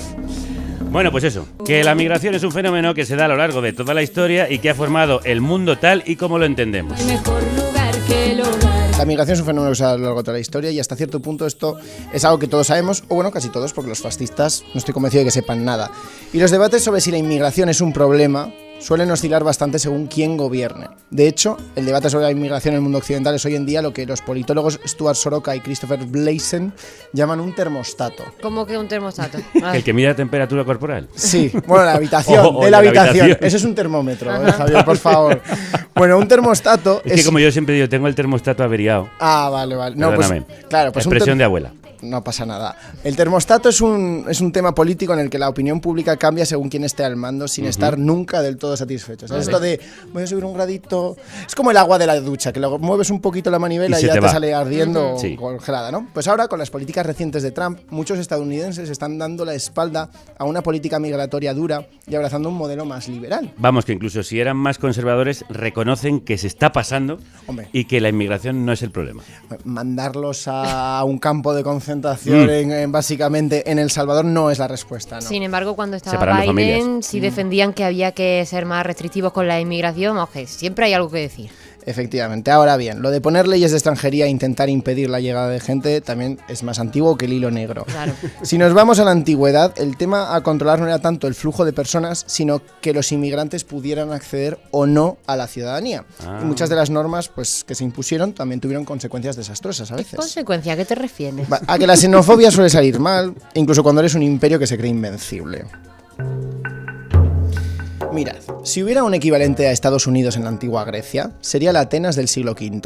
Bueno, pues eso, que la migración es un fenómeno que se da a lo largo de toda la historia y que ha formado el mundo tal y como lo entendemos. La migración es un fenómeno que se da a lo largo de toda la historia y hasta cierto punto esto es algo que todos sabemos, o bueno, casi todos, porque los fascistas no estoy convencido de que sepan nada. Y los debates sobre si la inmigración es un problema suelen oscilar bastante según quién gobierne. De hecho, el debate sobre la inmigración en el mundo occidental es hoy en día lo que los politólogos Stuart Soroka y Christopher Blazen llaman un termostato. ¿Cómo que un termostato? ¿El que mide la temperatura corporal? Sí, bueno, la habitación, O de la habitación. Eso es un termómetro, Javier, por favor. Bueno, un termostato Es que como yo siempre digo, tengo el termostato averiado. Ah, vale. No, pues, Perdóname. claro, pues Expresión de abuela. No pasa nada. El termostato es un tema político en el que la opinión pública cambia según quien esté al mando sin estar nunca del todo satisfecho. ¿Sabes? Esto de voy a subir un gradito. Es como el agua de la ducha, que luego mueves un poquito la manivela y ya te sale ardiendo o congelada, ¿no? Pues ahora, con las políticas recientes de Trump, muchos estadounidenses están dando la espalda a una política migratoria dura y abrazando un modelo más liberal. Vamos, que incluso si eran más conservadores, reconocen que se está pasando. Hombre. Y que la inmigración no es el problema. Mandarlos a un campo de concentración básicamente en El Salvador no es la respuesta, ¿no? Sin embargo, cuando estaba Separando Biden, familias. sí defendían que había que ser más restrictivos con la inmigración. Vamos, que siempre hay algo que decir. Efectivamente. Ahora bien, lo de poner leyes de extranjería e intentar impedir la llegada de gente también es más antiguo que el hilo negro. Claro. Si nos vamos a la antigüedad, el tema a controlar no era tanto el flujo de personas, sino que los inmigrantes pudieran acceder o no a la ciudadanía. Y muchas de las normas pues, que se impusieron también tuvieron consecuencias desastrosas a veces. ¿Consecuencia? ¿A qué te refieres? A que la xenofobia suele salir mal, incluso cuando eres un imperio que se cree invencible. Mirad, si hubiera un equivalente a Estados Unidos en la antigua Grecia, sería la Atenas del siglo V.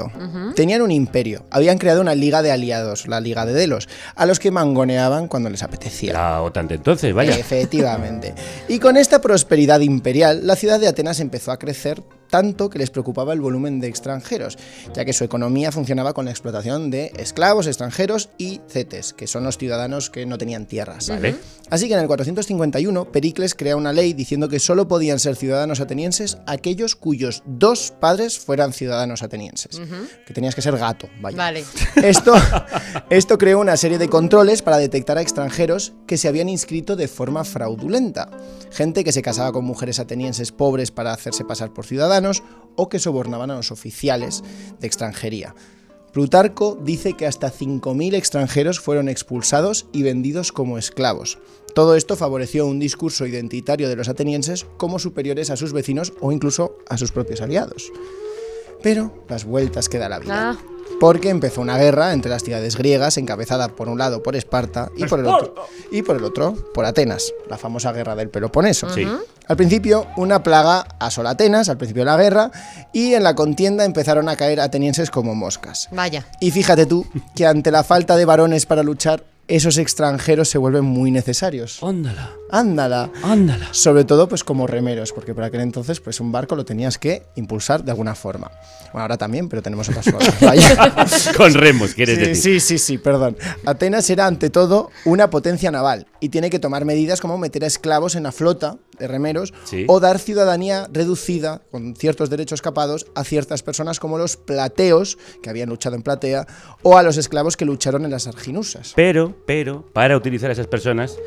Tenían un imperio, habían creado una liga de aliados, la Liga de Delos, a los que mangoneaban cuando les apetecía. La OTAN de entonces, vaya. Efectivamente. Y con esta prosperidad imperial, la ciudad de Atenas empezó a crecer tanto que les preocupaba el volumen de extranjeros, ya que su economía funcionaba con la explotación de esclavos extranjeros y cetes, que son los ciudadanos que no tenían tierras. Vale. Así que en el 451, Pericles crea una ley diciendo que solo podían ser ciudadanos atenienses aquellos cuyos dos padres fueran ciudadanos atenienses. Que tenías que ser gato, vaya. Vale. Esto creó una serie de controles para detectar a extranjeros que se habían inscrito de forma fraudulenta. Gente que se casaba con mujeres atenienses pobres para hacerse pasar por ciudadanos o que sobornaban a los oficiales de extranjería. Plutarco dice que hasta 5.000 extranjeros fueron expulsados y vendidos como esclavos. Todo esto favoreció un discurso identitario de los atenienses como superiores a sus vecinos o incluso a sus propios aliados. Pero las vueltas que da la vida. Porque empezó una guerra entre las ciudades griegas, encabezada por un lado por Esparta y por el otro por Atenas, la famosa guerra del Peloponeso. Sí. Al principio, una plaga asoló Atenas, al principio de la guerra, y en la contienda empezaron a caer atenienses como moscas. Vaya. Y fíjate tú que ante la falta de varones para luchar, esos extranjeros se vuelven muy necesarios. Ándala. Sobre todo pues como remeros, porque por aquel entonces pues un barco lo tenías que impulsar de alguna forma. Bueno, ahora también, pero tenemos otras formas. Vaya. Con remos, ¿quieres decir? Sí, perdón. Atenas era ante todo una potencia naval y tiene que tomar medidas como meter a esclavos en la flota de remeros o dar ciudadanía reducida con ciertos derechos capados a ciertas personas como los plateos, que habían luchado en Platea, o a los esclavos que lucharon en las Arginusas. Pero, para utilizar a esas personas,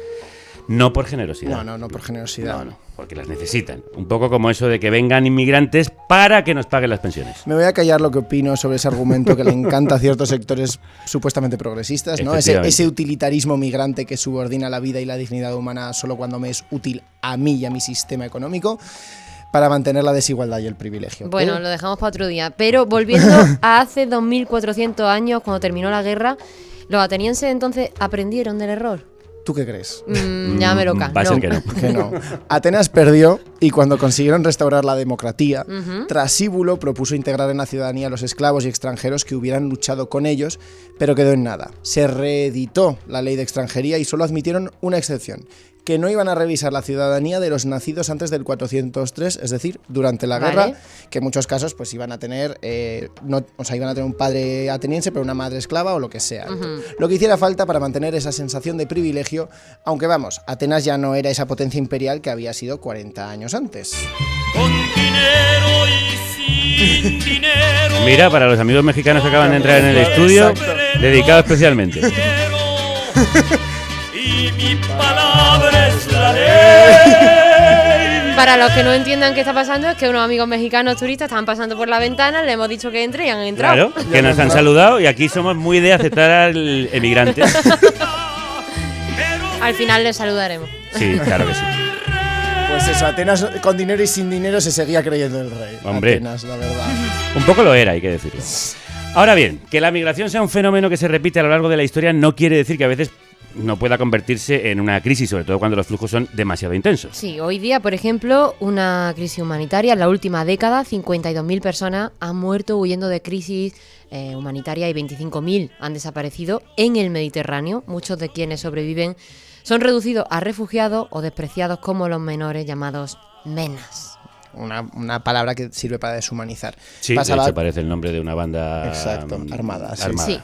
no por generosidad. No por generosidad. No, porque las necesitan. Un poco como eso de que vengan inmigrantes para que nos paguen las pensiones. Me voy a callar lo que opino sobre ese argumento que le encanta a ciertos sectores supuestamente progresistas, ¿no? Ese utilitarismo migrante que subordina la vida y la dignidad humana solo cuando me es útil a mí y a mi sistema económico, para mantener la desigualdad y el privilegio. Bueno, lo dejamos para otro día. Pero volviendo a hace 2400 años, cuando terminó la guerra, ¿los atenienses entonces aprendieron del error? ¿Tú qué crees? Ya me lo Va a ser que no. Atenas perdió y cuando consiguieron restaurar la democracia, Trasíbulo propuso integrar en la ciudadanía a los esclavos y extranjeros que hubieran luchado con ellos, pero quedó en nada. Se reeditó la ley de extranjería y solo admitieron una excepción, que no iban a revisar la ciudadanía de los nacidos antes del 403, es decir, durante la guerra, que en muchos casos pues iban a tener iban a tener un padre ateniense pero una madre esclava o lo que sea. Lo que hiciera falta para mantener esa sensación de privilegio, aunque vamos, Atenas ya no era esa potencia imperial que había sido 40 años antes. Con dinero y sin dinero. Mira, para los amigos mexicanos que acaban de entrar en el estudio, dedicado especialmente. Y mi palabra es la ley. Para los que no entiendan qué está pasando, es que unos amigos mexicanos turistas estaban pasando por la ventana, le hemos dicho que entre y han entrado. Claro, que nos han saludado y aquí somos muy de aceptar al emigrante. Al final les saludaremos. Sí, claro que sí. Pues eso, Atenas con dinero y sin dinero se seguía creyendo el rey. Hombre, Atenas, la verdad. Un poco lo era, hay que decirlo. Ahora bien, que la migración sea un fenómeno que se repite a lo largo de la historia no quiere decir que a veces no pueda convertirse en una crisis, sobre todo cuando los flujos son demasiado intensos. Sí, hoy día, por ejemplo, una crisis humanitaria. En la última década, 52.000 personas han muerto huyendo de crisis humanitaria y 25.000 han desaparecido en el Mediterráneo. Muchos de quienes sobreviven son reducidos a refugiados o despreciados como los menores llamados menas. Una palabra que sirve para deshumanizar. Sí, de hecho parece el nombre de una banda. Exacto, armada. Sí.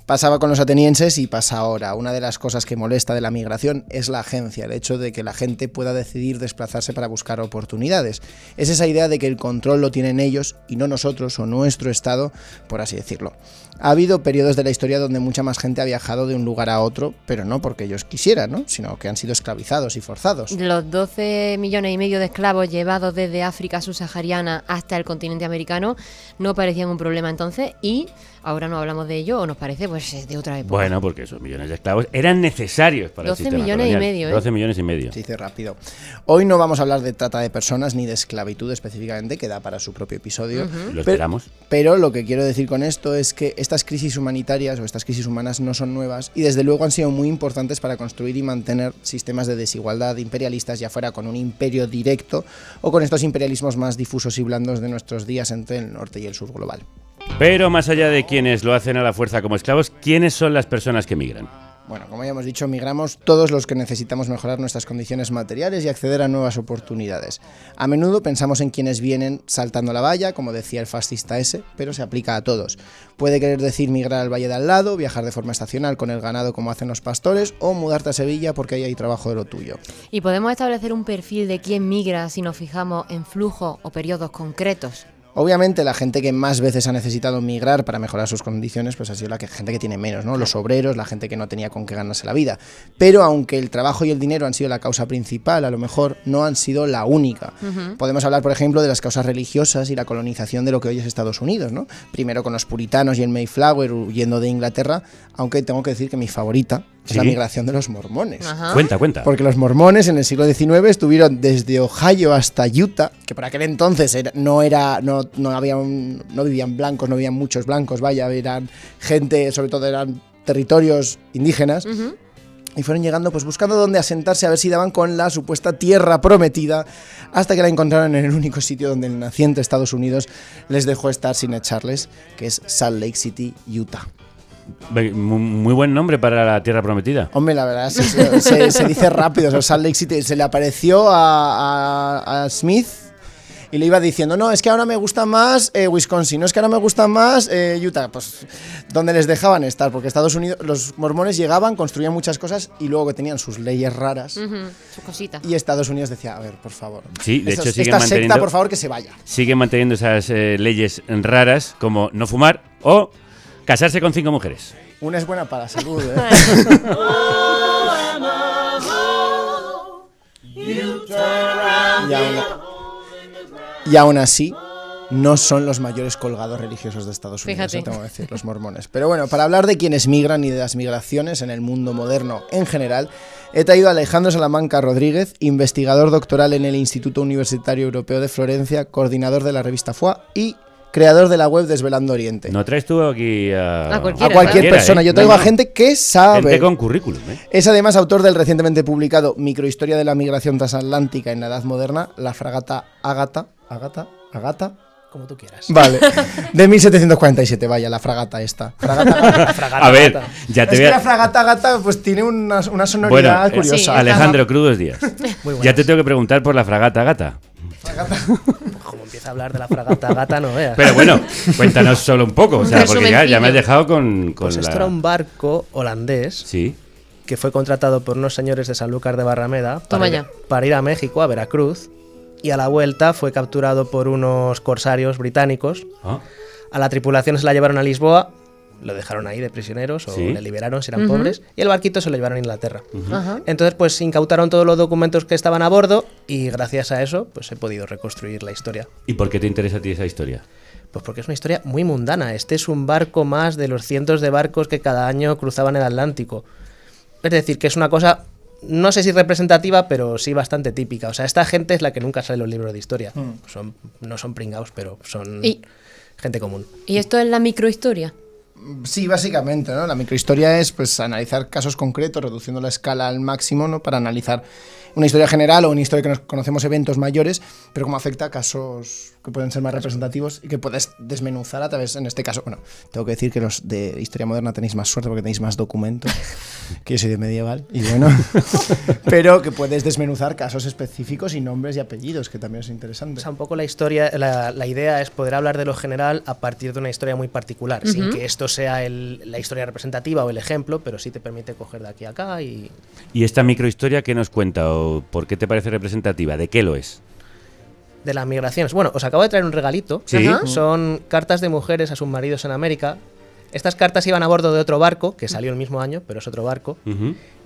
Pasaba con los atenienses y pasa ahora. Una de las cosas que molesta de la migración es la agencia, el hecho de que la gente pueda decidir desplazarse para buscar oportunidades. Es esa idea de que el control lo tienen ellos y no nosotros o nuestro Estado, por así decirlo. Ha habido periodos de la historia donde mucha más gente ha viajado de un lugar a otro, pero no porque ellos quisieran, ¿no? Sino que han sido esclavizados y forzados. Los 12,5 millones de esclavos llevados desde África subsahariana hasta el continente americano no parecían un problema entonces y ahora no hablamos de ello o nos parece pues de otra época. Bueno, porque esos millones de esclavos eran necesarios para el sistema colonial. 12,5 millones, 12 millones y medio. Se dice rápido. Hoy no vamos a hablar de trata de personas ni de esclavitud específicamente, que da para su propio episodio. Lo esperamos. Pero lo que quiero decir con esto es que estas crisis humanitarias o estas crisis humanas no son nuevas y desde luego han sido muy importantes para construir y mantener sistemas de desigualdad imperialistas, ya fuera con un imperio directo o con estos imperialismos más difusos y blandos de nuestros días entre el norte y el sur global. Pero más allá de quienes lo hacen a la fuerza como esclavos, ¿quiénes son las personas que migran? Bueno, como ya hemos dicho, migramos todos los que necesitamos mejorar nuestras condiciones materiales y acceder a nuevas oportunidades. A menudo pensamos en quienes vienen saltando la valla, como decía el fascista ese, pero se aplica a todos. Puede querer decir migrar al valle de al lado, viajar de forma estacional con el ganado como hacen los pastores, o mudarte a Sevilla porque ahí hay trabajo de lo tuyo. ¿Y podemos establecer un perfil de quién migra si nos fijamos en flujos o periodos concretos? Obviamente la gente que más veces ha necesitado migrar para mejorar sus condiciones pues ha sido la gente que tiene menos, ¿no? Los obreros, la gente que no tenía con qué ganarse la vida. Pero aunque el trabajo y el dinero han sido la causa principal, a lo mejor no han sido la única. Podemos hablar, por ejemplo, de las causas religiosas y la colonización de lo que hoy es Estados Unidos, ¿no? Primero con los puritanos y el Mayflower huyendo de Inglaterra, aunque tengo que decir que mi favorita es la migración de los mormones. Cuenta. Porque los mormones en el siglo XIX estuvieron desde Ohio hasta Utah, que por aquel entonces no vivían blancos, no vivían muchos blancos, eran gente, sobre todo eran territorios indígenas. Y fueron llegando pues buscando dónde asentarse a ver si daban con la supuesta tierra prometida, hasta que la encontraron en el único sitio donde el naciente Estados Unidos les dejó estar sin echarles, que es Salt Lake City, Utah. Muy buen nombre para la Tierra Prometida. Hombre, la verdad, se dice rápido. O sea, Salt Lake City se le apareció a Smith y le iba diciendo, no, es que ahora me gusta más Wisconsin, no, es que ahora me gusta más Utah. Pues donde les dejaban estar, porque Estados Unidos, los mormones llegaban, construían muchas cosas y luego que tenían sus leyes raras. Sus cositas. Y Estados Unidos decía, a ver, por favor. Sí, de hecho siguen esta manteniendo, secta, por favor, que se vaya. Siguen manteniendo esas leyes raras como no fumar o casarse con 5 mujeres. Una es buena para la salud, Y aún así, no son los mayores colgados religiosos de Estados Unidos, tengo que decir, los mormones. Pero bueno, para hablar de quienes migran y de las migraciones en el mundo moderno en general, he traído a Alejandro Salamanca Rodríguez, investigador doctoral en el Instituto Universitario Europeo de Florencia, coordinador de la revista FOA y creador de la web Desvelando Oriente. No traes tú aquí a cualquier persona. Yo traigo a gente que sabe. Gente con currículum. Es además autor del recientemente publicado Microhistoria de la migración transatlántica en la Edad Moderna, la fragata Ágata, como tú quieras. Vale, de 1747, vaya, la fragata esta. A ver, ya te que la fragata Ágata pues tiene una sonoridad curiosa. Sí, Alejandro, crudos días. Ya te tengo que preguntar por la fragata Ágata. Como empieza a hablar de la fragata Ágata, no veas. Pero bueno, cuéntanos solo un poco, o sea, porque ya me has dejado con pues esto era un barco holandés. Sí. Que fue contratado por unos señores de Sanlúcar de Barrameda para ir a México, a Veracruz. Y a la vuelta fue capturado por unos corsarios británicos. A la tripulación se la llevaron a Lisboa, lo dejaron ahí de prisioneros o le liberaron si eran pobres, y el barquito se lo llevaron a Inglaterra. Entonces pues incautaron todos los documentos que estaban a bordo y gracias a eso pues he podido reconstruir la historia. ¿Y por qué te interesa a ti esa historia? Pues porque es una historia muy mundana. Este es un barco más de los cientos de barcos que cada año cruzaban el Atlántico. Es decir, que es una cosa... No sé si representativa, pero sí bastante típica. O sea, esta gente es la que nunca sale en los libros de historia. No son pringaos, pero son gente común. ¿Y esto es la microhistoria? Sí, básicamente, ¿no? La microhistoria es pues analizar casos concretos, reduciendo la escala al máximo, ¿no? Para analizar una historia general o una historia que nos conocemos eventos mayores, pero cómo afecta a casos que pueden ser más representativos y que puedes desmenuzar a través, en este caso, bueno, tengo que decir que los de historia moderna tenéis más suerte porque tenéis más documentos, que yo soy de medieval, y bueno, pero que puedes desmenuzar casos específicos y nombres y apellidos, que también es interesante. O sea, un poco la historia, la idea es poder hablar de lo general a partir de una historia muy particular, sin que esto sea la historia representativa o el ejemplo, pero sí te permite coger de aquí a acá y... ¿Y esta microhistoria qué nos cuenta o por qué te parece representativa? ¿De qué lo es? De las migraciones. Bueno, os acabo de traer un regalito. ¿Sí? Son cartas de mujeres a sus maridos en América. Estas cartas iban a bordo de otro barco, que salió el mismo año, pero es otro barco.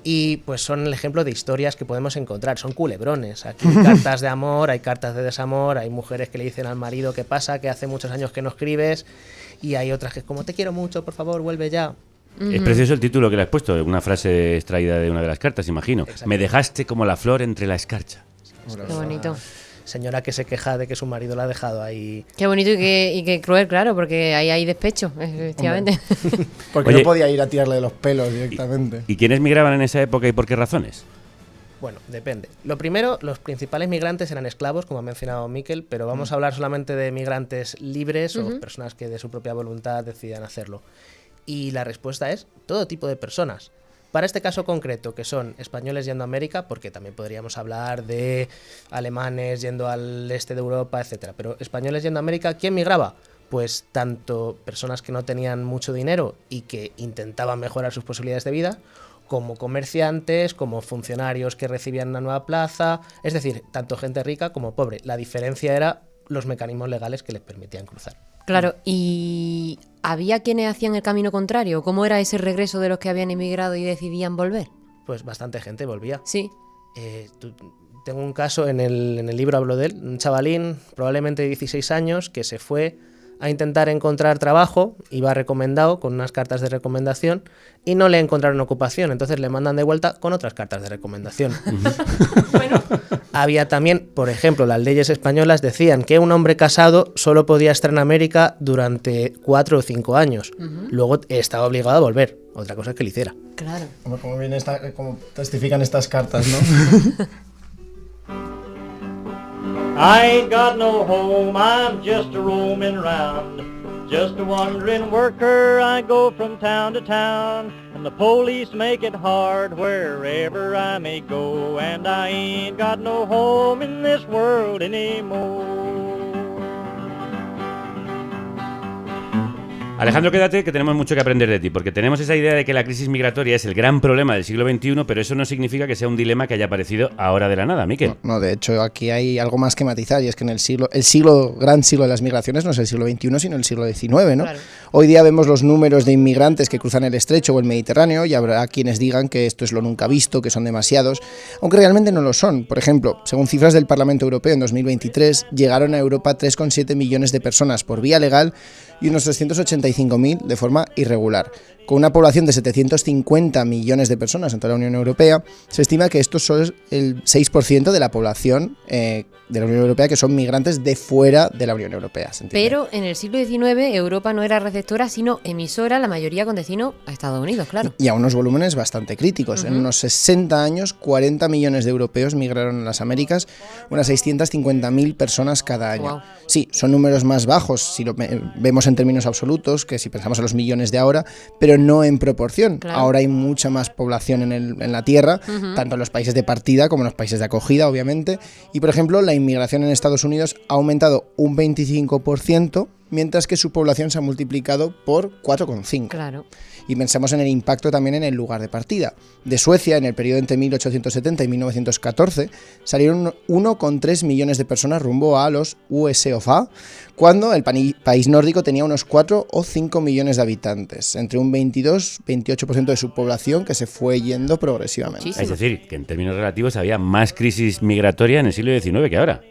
Y pues son el ejemplo de historias que podemos encontrar. Son culebrones. Aquí hay cartas de amor, hay cartas de desamor, hay mujeres que le dicen al marido qué pasa, que hace muchos años que no escribes. Y hay otras que es como, te quiero mucho, por favor, vuelve ya. Es precioso el título que le has puesto, una frase extraída de una de las cartas, imagino. Me dejaste como la flor entre la escarcha. Qué bonito. Señora que se queja de que su marido la ha dejado ahí. Qué bonito y qué cruel, claro, porque ahí hay despecho, efectivamente. Porque no podía ir a tirarle de los pelos directamente. ¿Y quiénes migraban en esa época y por qué razones? Bueno, depende. Lo primero, los principales migrantes eran esclavos, como ha mencionado Miquel, pero vamos a hablar solamente de migrantes libres o personas que de su propia voluntad decían hacerlo. Y la respuesta es todo tipo de personas. Para este caso concreto, que son españoles yendo a América, porque también podríamos hablar de alemanes yendo al este de Europa, etcétera. Pero españoles yendo a América, ¿quién migraba? Pues tanto personas que no tenían mucho dinero y que intentaban mejorar sus posibilidades de vida, como comerciantes, como funcionarios que recibían una nueva plaza, es decir, tanto gente rica como pobre. La diferencia era los mecanismos legales que les permitían cruzar. Claro, ¿y había quienes hacían el camino contrario? ¿Cómo era ese regreso de los que habían emigrado y decidían volver? Pues bastante gente volvía. Sí. Tengo un caso, en el libro hablo de él, un chavalín, probablemente de 16 años, que se fue a intentar encontrar trabajo, iba recomendado con unas cartas de recomendación y no le encontraron ocupación, entonces le mandan de vuelta con otras cartas de recomendación. Bueno, había también, por ejemplo, las leyes españolas decían que un hombre casado solo podía estar en América durante 4 o 5 años, luego estaba obligado a volver, otra cosa es que lo hiciera. Claro. Como testifican estas cartas, ¿no? I ain't got no home, I'm just a roaming round, Just a wandering worker, I go from town to town, and the police make it hard wherever I may go, and I ain't got no home in this world anymore. Alejandro, quédate, que tenemos mucho que aprender de ti, porque tenemos esa idea de que la crisis migratoria es el gran problema del siglo XXI, pero eso no significa que sea un dilema que haya aparecido ahora de la nada, Miquel. No, de hecho, aquí hay algo más que matizar, y es que en el gran siglo de las migraciones no es el siglo XXI, sino el siglo XIX, ¿no? Claro. Hoy día vemos los números de inmigrantes que cruzan el Estrecho o el Mediterráneo, y habrá quienes digan que esto es lo nunca visto, que son demasiados, aunque realmente no lo son. Por ejemplo, según cifras del Parlamento Europeo en 2023, llegaron a Europa 3,7 millones de personas por vía legal y unos 385.000 de forma irregular. Con una población de 750 millones de personas en toda la Unión Europea, se estima que esto solo es el 6% de la población de la Unión Europea que son migrantes de fuera de la Unión Europea. Pero en el siglo XIX Europa no era receptora, sino emisora, la mayoría con destino a Estados Unidos, claro. Y a unos volúmenes bastante críticos. En unos 60 años, 40 millones de europeos migraron a las Américas, unas 650.000 personas cada año. Wow. Sí, son números más bajos si lo vemos en términos absolutos, que si pensamos en los millones de ahora, pero no en proporción. Claro. Ahora hay mucha más población en la Tierra, tanto en los países de partida como en los países de acogida, obviamente. Y, por ejemplo, la inmigración en Estados Unidos ha aumentado un 25%, mientras que su población se ha multiplicado por 4,5. Claro. Y pensamos en el impacto también en el lugar de partida. De Suecia, en el periodo entre 1870 y 1914, salieron 1,3 millones de personas rumbo a los USA of A, cuando el país nórdico tenía unos 4 o 5 millones de habitantes, entre un 22-28% de su población que se fue yendo progresivamente. Es decir, que en términos relativos había más crisis migratoria en el siglo XIX que ahora.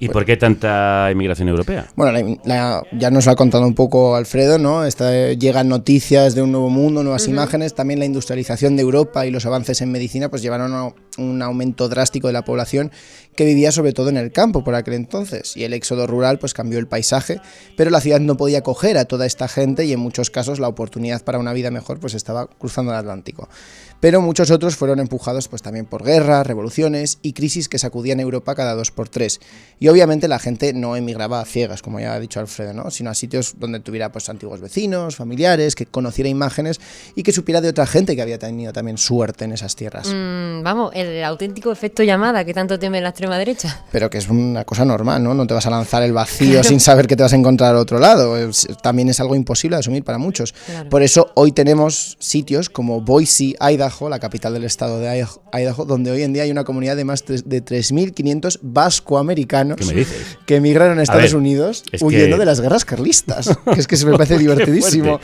¿Y por qué tanta inmigración europea? Bueno, ya nos lo ha contado un poco Alfredo, ¿no? Llegan noticias de un nuevo mundo, nuevas imágenes. También la industrialización de Europa y los avances en medicina pues llevaron a un aumento drástico de la población que vivía sobre todo en el campo por aquel entonces. Y el éxodo rural pues cambió el paisaje, pero la ciudad no podía acoger a toda esta gente y en muchos casos la oportunidad para una vida mejor pues estaba cruzando el Atlántico. Pero muchos otros fueron empujados pues también por guerras, revoluciones y crisis que sacudían Europa cada 2 por 3. Y obviamente la gente no emigraba a ciegas, como ya ha dicho Alfredo, ¿no? Sino a sitios donde tuviera pues antiguos vecinos, familiares, que conociera imágenes y que supiera de otra gente que había tenido también suerte en esas tierras. Vamos, el auténtico efecto llamada que tanto teme la extrema derecha. Pero que es una cosa normal, ¿no? No te vas a lanzar el vacío sin saber que te vas a encontrar al otro lado. También es algo imposible de asumir para muchos. Claro. Por eso hoy tenemos sitios como Boise, Idaho, la capital del estado de Idaho, donde hoy en día hay una comunidad de más de 3.500 vascoamericanos que emigraron a Estados Unidos huyendo de las guerras carlistas. Que se me parece divertidísimo.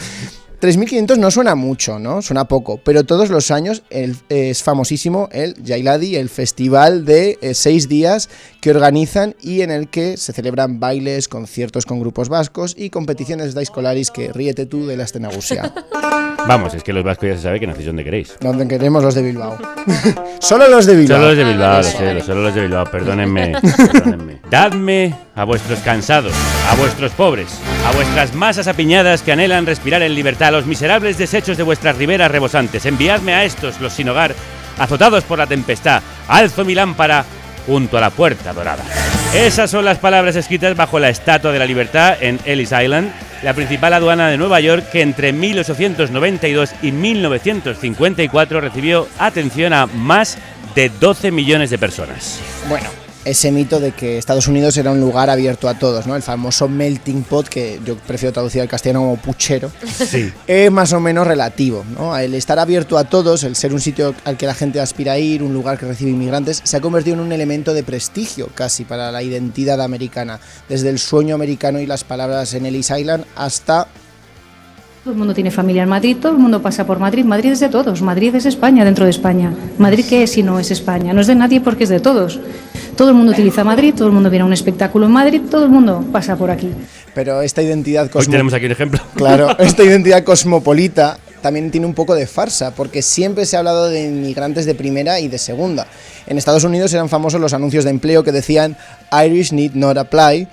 3.500 no suena mucho, ¿no? Suena poco, pero todos los años es famosísimo el Jailadi, el festival de 6 días que organizan y en el que se celebran bailes, conciertos con grupos vascos y competiciones de escolares que ríete tú de la Nagusia. Vamos, es que los vascos ya se sabe que nacéis donde queréis. Donde queremos los de Bilbao. Solo los de Bilbao. Solo los de Bilbao, solo los de Bilbao, perdónenme. Dadme a vuestros cansados, a vuestros pobres, a vuestras masas apiñadas que anhelan respirar en libertad, a los miserables desechos de vuestras riberas rebosantes. Enviadme a estos, los sin hogar, azotados por la tempestad. Alzo mi lámpara junto a la puerta dorada. Esas son las palabras escritas bajo la Estatua de la Libertad en Ellis Island, la principal aduana de Nueva York, que entre 1892 y 1954 recibió atención a más de 12 millones de personas. Bueno, ese mito de que Estados Unidos era un lugar abierto a todos, ¿no? El famoso melting pot, que yo prefiero traducir al castellano como puchero, sí. Es más o menos relativo, ¿no? El estar abierto a todos, el ser un sitio al que la gente aspira a ir, un lugar que recibe inmigrantes, se ha convertido en un elemento de prestigio casi para la identidad americana, desde el sueño americano y las palabras en Ellis Island hasta... Todo el mundo tiene familia en Madrid, todo el mundo pasa por Madrid. Madrid es de todos, Madrid es España dentro de España. ¿Madrid qué es si no es España? No es de nadie porque es de todos. Todo el mundo utiliza Madrid, todo el mundo viene a un espectáculo en Madrid, todo el mundo pasa por aquí. Pero esta identidad Hoy tenemos aquí un ejemplo. Claro, esta identidad cosmopolita también tiene un poco de farsa, porque siempre se ha hablado de inmigrantes de primera y de segunda. En Estados Unidos eran famosos los anuncios de empleo que decían Irish need not apply,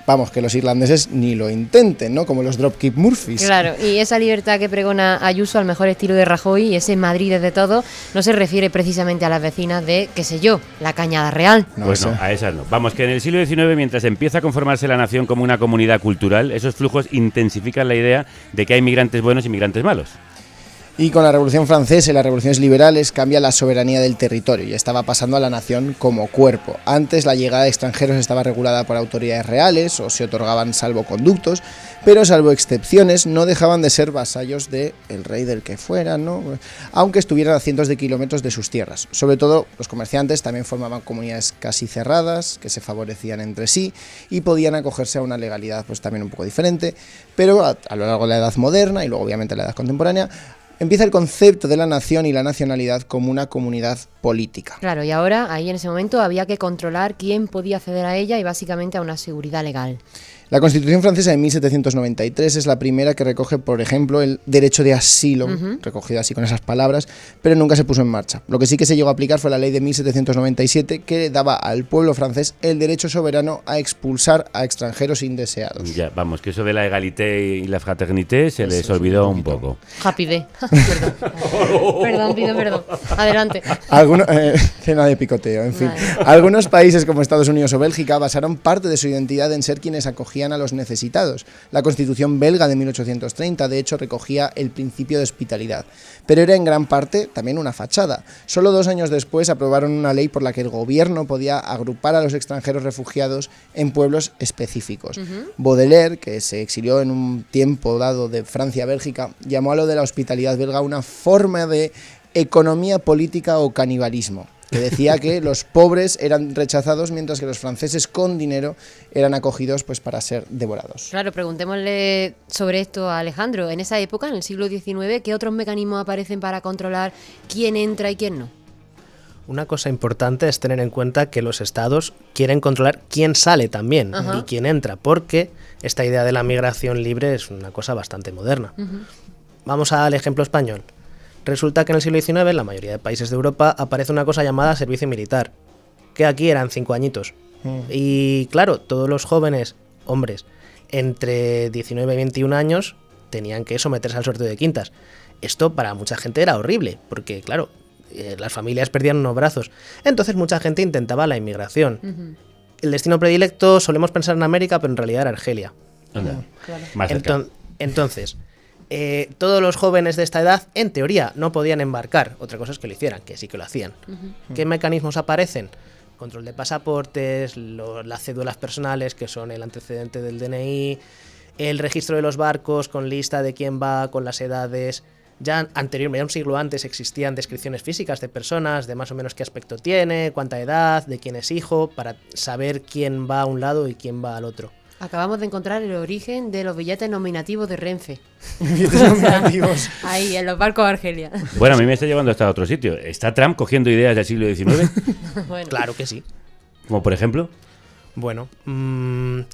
Vamos, que los irlandeses ni lo intenten, ¿no? Como los Dropkick Murphys. Claro, y esa libertad que pregona Ayuso al mejor estilo de Rajoy y ese Madrid desde todo, no se refiere precisamente a las vecinas de, qué sé yo, la Cañada Real. Pues no, a esas no. Vamos, que en el siglo XIX, mientras empieza a conformarse la nación como una comunidad cultural, esos flujos intensifican la idea de que hay migrantes buenos y migrantes malos. Y con la Revolución Francesa y las revoluciones liberales cambia la soberanía del territorio y estaba pasando a la nación como cuerpo. Antes la llegada de extranjeros estaba regulada por autoridades reales o se otorgaban salvoconductos, pero salvo excepciones no dejaban de ser vasallos del rey del que fuera, ¿no? Aunque estuvieran a cientos de kilómetros de sus tierras. Sobre todo los comerciantes también formaban comunidades casi cerradas, que se favorecían entre sí y podían acogerse a una legalidad pues también un poco diferente, pero a lo largo de la Edad Moderna y luego obviamente la Edad Contemporánea, empieza el concepto de la nación y la nacionalidad como una comunidad política. Claro, y ahora, ahí en ese momento, había que controlar quién podía acceder a ella y básicamente a una seguridad legal. La Constitución francesa de 1793 es la primera que recoge, por ejemplo, el derecho de asilo, recogido así con esas palabras, pero nunca se puso en marcha. Lo que sí que se llegó a aplicar fue la ley de 1797, que daba al pueblo francés el derecho soberano a expulsar a extranjeros indeseados. Ya, vamos, que eso de la égalité y la fraternité se les olvidó un poco. Happy Day. Perdón, pido perdón. Adelante. Cena de picoteo, en fin. Algunos países como Estados Unidos o Bélgica basaron parte de su identidad en ser quienes acogían a los necesitados. La Constitución belga de 1830, de hecho, recogía el principio de hospitalidad, pero era en gran parte también una fachada. Solo 2 años después aprobaron una ley por la que el gobierno podía agrupar a los extranjeros refugiados en pueblos específicos. Baudelaire, que se exilió en un tiempo dado de Francia a Bélgica, llamó a lo de la hospitalidad belga una forma de economía política o canibalismo, que decía que los pobres eran rechazados mientras que los franceses con dinero eran acogidos pues para ser devorados. Claro, preguntémosle sobre esto a Alejandro. En esa época, en el siglo XIX, ¿qué otros mecanismos aparecen para controlar quién entra y quién no? Una cosa importante es tener en cuenta que los estados quieren controlar quién sale también y quién entra, porque esta idea de la migración libre es una cosa bastante moderna. Vamos al ejemplo español. Resulta que en el siglo XIX, en la mayoría de países de Europa, aparece una cosa llamada servicio militar, que aquí eran 5 añitos. Y claro, todos los jóvenes, hombres, entre 19 y 21 años, tenían que someterse al sorteo de quintas. Esto para mucha gente era horrible, porque claro, las familias perdían unos brazos. Entonces mucha gente intentaba la inmigración. El destino predilecto solemos pensar en América, pero en realidad era Argelia. Más cerca. Entonces, todos los jóvenes de esta edad, en teoría, no podían embarcar. Otra cosa es que lo hicieran, que sí que lo hacían. ¿Qué mecanismos aparecen? Control de pasaportes, las cédulas personales, que son el antecedente del DNI, el registro de los barcos con lista de quién va, con las edades. Ya anteriormente, un siglo antes, existían descripciones físicas de personas, de más o menos qué aspecto tiene, cuánta edad, de quién es hijo, para saber quién va a un lado y quién va al otro. Acabamos de encontrar el origen de los billetes nominativos de Renfe. Billetes nominativos. Ahí, en los barcos de Argelia. Bueno, a mí me está llevando hasta otro sitio. ¿Está Trump cogiendo ideas del siglo XIX? Bueno. Claro que sí. Como por ejemplo. Bueno, en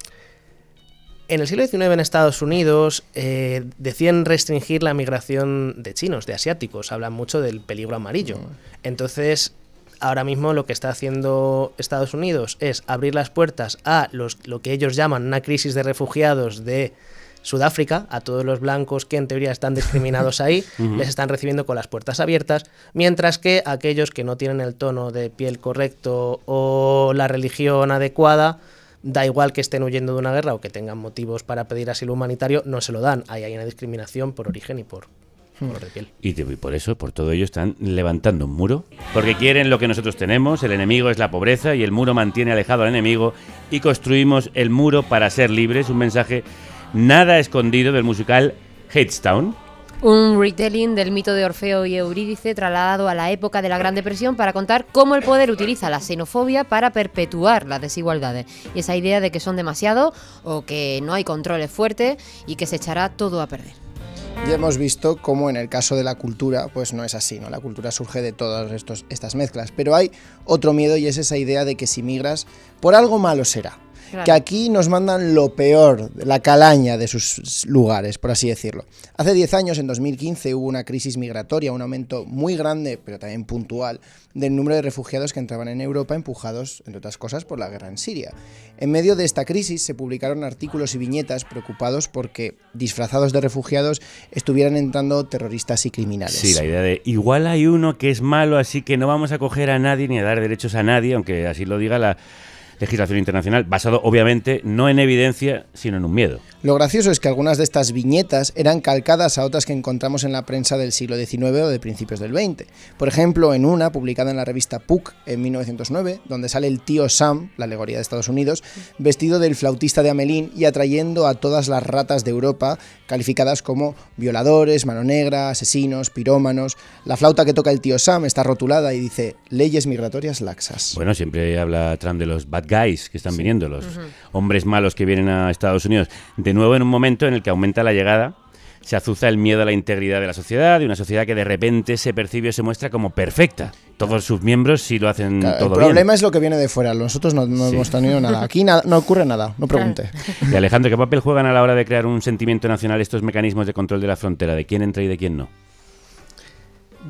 el siglo XIX en Estados Unidos decían restringir la migración de chinos, de asiáticos. Hablan mucho del peligro amarillo. Entonces, ahora mismo lo que está haciendo Estados Unidos es abrir las puertas a lo que ellos llaman una crisis de refugiados de Sudáfrica, a todos los blancos que en teoría están discriminados ahí, les están recibiendo con las puertas abiertas, mientras que aquellos que no tienen el tono de piel correcto o la religión adecuada, da igual que estén huyendo de una guerra o que tengan motivos para pedir asilo humanitario, no se lo dan. Ahí hay una discriminación por origen y por color de piel. Y por eso, por todo ello, están levantando un muro. Porque quieren lo que nosotros tenemos, el enemigo es la pobreza y el muro mantiene alejado al enemigo y construimos el muro para ser libres. Un mensaje nada escondido del musical Hadestown. Un retelling del mito de Orfeo y Eurídice trasladado a la época de la Gran Depresión para contar cómo el poder utiliza la xenofobia para perpetuar las desigualdades. Y esa idea de que son demasiado o que no hay controles fuertes y que se echará todo a perder. Ya hemos visto cómo en el caso de la cultura, pues no es así, ¿no? La cultura surge de todas estas mezclas, pero hay otro miedo y es esa idea de que si migras, por algo malo será. Claro. que aquí nos mandan lo peor, la calaña de sus lugares, por así decirlo. Hace 10 años, en 2015, hubo una crisis migratoria, un aumento muy grande, pero también puntual, del número de refugiados que entraban en Europa, empujados, entre otras cosas, por la guerra en Siria. En medio de esta crisis se publicaron artículos y viñetas preocupados porque, disfrazados de refugiados, estuvieran entrando terroristas y criminales. Sí, la idea de igual hay uno que es malo, así que no vamos a coger a nadie ni a dar derechos a nadie, aunque así lo diga la legislación internacional, basado obviamente no en evidencia, sino en un miedo. Lo gracioso es que algunas de estas viñetas eran calcadas a otras que encontramos en la prensa del siglo XIX o de principios del XX. Por ejemplo, en una publicada en la revista Puck en 1909, donde sale el tío Sam, la alegoría de Estados Unidos, vestido del flautista de Amelín y atrayendo a todas las ratas de Europa, calificadas como violadores, mano negra, asesinos, pirómanos. La flauta que toca el tío Sam está rotulada y dice leyes migratorias laxas. Bueno, siempre habla Trump de los bad guys que están viniendo, los hombres malos que vienen a Estados Unidos. De nuevo, en un momento en el que aumenta la llegada, se azuza el miedo a la integridad de la sociedad, de una sociedad que de repente se percibe o se muestra como perfecta. Todos sus miembros sí lo hacen todo bien. El problema es lo que viene de fuera. Nosotros no hemos tenido nada. Aquí no ocurre nada, no pregunte. Y Alejandro, ¿qué papel juegan a la hora de crear un sentimiento nacional estos mecanismos de control de la frontera? ¿De quién entra y de quién no?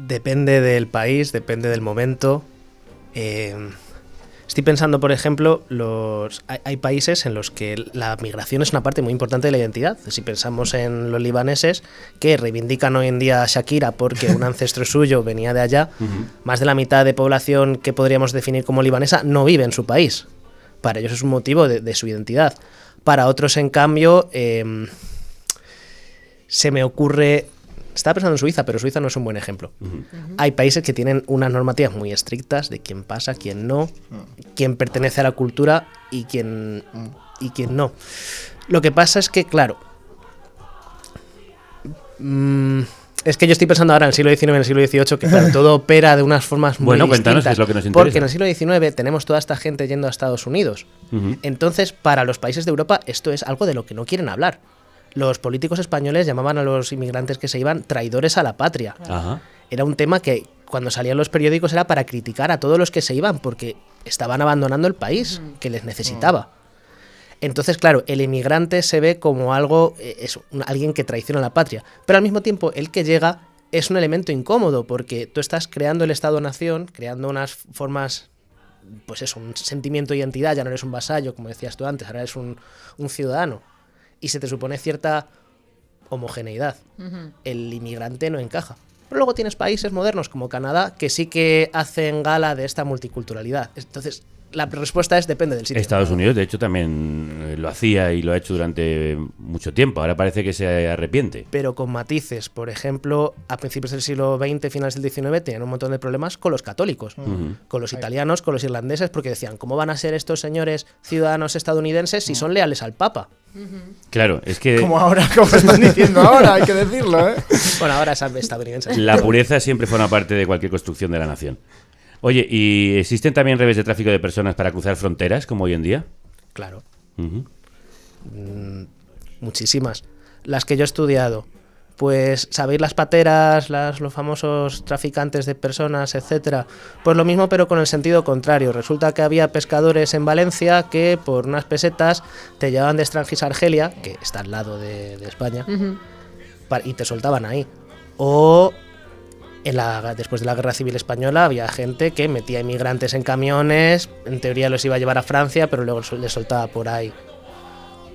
Depende del país, depende del momento. Estoy pensando, por ejemplo, hay países en los que la migración es una parte muy importante de la identidad. Si pensamos en los libaneses, que reivindican hoy en día a Shakira porque un ancestro suyo venía de allá, más de la mitad de población que podríamos definir como libanesa no vive en su país. Para ellos es un motivo de su identidad. Para otros, en cambio, se me ocurre... Estaba pensando en Suiza, pero Suiza no es un buen ejemplo. Hay países que tienen unas normativas muy estrictas de quién pasa, quién no, quién pertenece a la cultura y quién no. Lo que pasa es que, claro, es que yo estoy pensando ahora en el siglo XIX y en el siglo XVIII, que claro, todo opera de unas formas muy distintas. Bueno, cuéntanos qué es lo que nos interesa. Porque en el siglo XIX tenemos toda esta gente yendo a Estados Unidos. Entonces, para los países de Europa, esto es algo de lo que no quieren hablar. Los políticos españoles llamaban a los inmigrantes que se iban traidores a la patria. Ajá. Era un tema que cuando salían los periódicos era para criticar a todos los que se iban porque estaban abandonando el país que les necesitaba. Entonces, claro, el inmigrante se ve como algo, alguien que traiciona a la patria. Pero al mismo tiempo, el que llega es un elemento incómodo porque tú estás creando el Estado-Nación, creando unas formas, pues eso, un sentimiento de identidad. Ya no eres un vasallo, como decías tú antes, ahora eres un ciudadano. Y se te supone cierta homogeneidad. El inmigrante no encaja. Pero luego tienes países modernos como Canadá que sí que hacen gala de esta multiculturalidad. Entonces, la respuesta es depende del sitio. Estados Unidos, de hecho, también lo hacía y lo ha hecho durante mucho tiempo. Ahora parece que se arrepiente. Pero con matices. Por ejemplo, a principios del siglo XX, finales del XIX, tenían un montón de problemas con los católicos, con los italianos, con los irlandeses, porque decían, ¿cómo van a ser estos señores ciudadanos estadounidenses si son leales al Papa? Claro, es que... Como están diciendo ahora, hay que decirlo, ¿eh? Bueno, ahora es estadounidense. La pureza siempre forma parte de cualquier construcción de la nación. Oye, ¿y existen también redes de tráfico de personas para cruzar fronteras, como hoy en día? Claro. Muchísimas. Las que yo he estudiado. Pues, ¿sabéis las pateras, los famosos traficantes de personas, etcétera? Pues lo mismo, pero con el sentido contrario. Resulta que había pescadores en Valencia que por unas pesetas te llevaban de Strangis a Argelia, que está al lado de España, y te soltaban ahí. O... después de la Guerra Civil Española había gente que metía inmigrantes en camiones, en teoría los iba a llevar a Francia, pero luego les soltaba por ahí.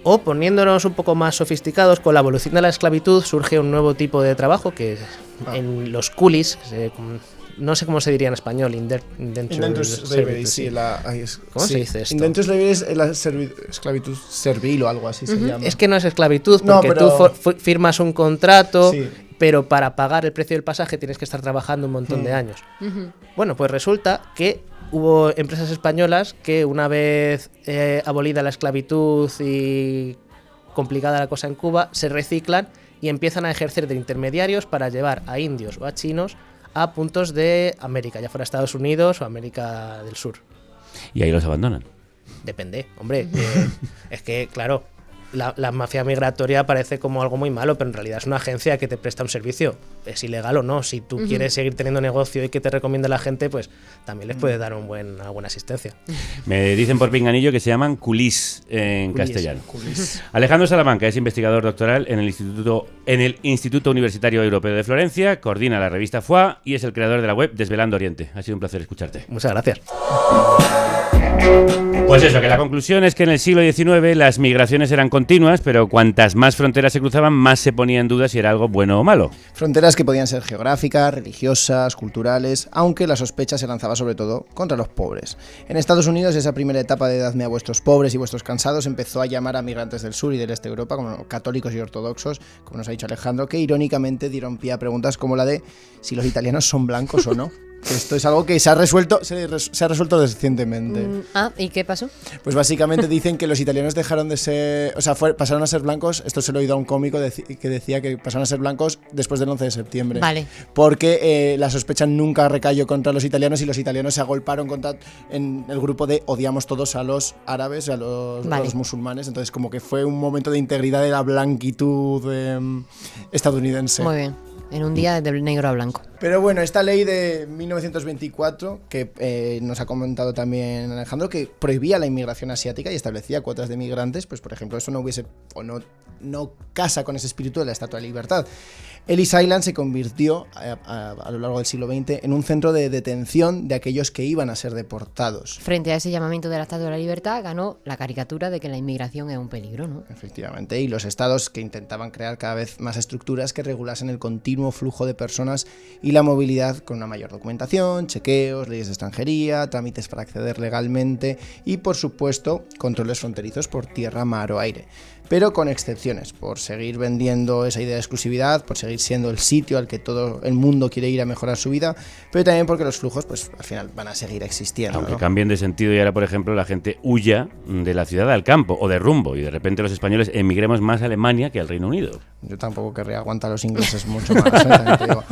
O poniéndonos un poco más sofisticados, con la evolución de la esclavitud surge un nuevo tipo de trabajo que en los coolies, no sé cómo se diría en español, Indentus laboris, sí. ¿Cómo se dice esto? Indentus laboris es la esclavitud servil o algo así se llama. Es que no es esclavitud, porque tú firmas un contrato... Sí. Pero para pagar el precio del pasaje tienes que estar trabajando un montón de años. Bueno, pues resulta que hubo empresas españolas que una vez abolida la esclavitud y complicada la cosa en Cuba, se reciclan y empiezan a ejercer de intermediarios para llevar a indios o a chinos a puntos de América, ya fuera Estados Unidos o América del Sur. ¿Y ahí los abandonan? Depende, hombre. Es que, claro... la mafia migratoria parece como algo muy malo, pero en realidad es una agencia que te presta un servicio, es ilegal o no. Si tú quieres seguir teniendo negocio y que te recomiende la gente, pues también les puedes dar una buena asistencia. Me dicen por pinganillo que se llaman culís en castellano. Alejandro Salamanca es investigador doctoral en el Instituto Universitario Europeo de Florencia, coordina la revista FUA y es el creador de la web Desvelando Oriente. Ha sido un placer escucharte. Muchas gracias. Pues eso, que la conclusión es que en el siglo XIX las migraciones eran continuas, pero cuantas más fronteras se cruzaban, más se ponía en duda si era algo bueno o malo. Fronteras que podían ser geográficas, religiosas, culturales, aunque la sospecha se lanzaba sobre todo contra los pobres. En Estados Unidos, esa primera etapa de dadme a vuestros pobres y vuestros cansados empezó a llamar a migrantes del sur y del este de Europa, como católicos y ortodoxos, como nos ha dicho Alejandro, que irónicamente dieron pie a preguntas como la de si los italianos son blancos o no. Esto es algo que se ha resuelto recientemente. ¿Y qué pasó? Pues básicamente dicen que los italianos dejaron de ser, o sea, pasaron a ser blancos. Esto se lo he oído a un cómico que decía que pasaron a ser blancos después del 11 de septiembre. Vale. Porque la sospecha nunca recayó contra los italianos y los italianos se agolparon en el grupo de odiamos todos a los árabes y a los musulmanes. Entonces como que fue un momento de integridad de la blanquitud estadounidense. Muy bien. En un día del negro a blanco. Pero bueno, esta ley de 1924, que nos ha comentado también Alejandro, que prohibía la inmigración asiática y establecía cuotas de migrantes, pues por ejemplo eso no casa con ese espíritu de la Estatua de Libertad. Ellis Island se convirtió a lo largo del siglo XX en un centro de detención de aquellos que iban a ser deportados. Frente a ese llamamiento de la Estatua de la Libertad ganó la caricatura de que la inmigración es un peligro, ¿no? Efectivamente, y los estados que intentaban crear cada vez más estructuras que regulasen el continuo flujo de personas y la movilidad con una mayor documentación, chequeos, leyes de extranjería, trámites para acceder legalmente y, por supuesto, controles fronterizos por tierra, mar o aire. Pero con excepciones, por seguir vendiendo esa idea de exclusividad, por seguir siendo el sitio al que todo el mundo quiere ir a mejorar su vida, pero también porque los flujos, pues al final van a seguir existiendo. Aunque ¿no? cambien de sentido y ahora, por ejemplo, la gente huya de la ciudad al campo o de rumbo y de repente los españoles emigremos más a Alemania que al Reino Unido. Yo tampoco querría aguantar a los ingleses mucho más, también te digo.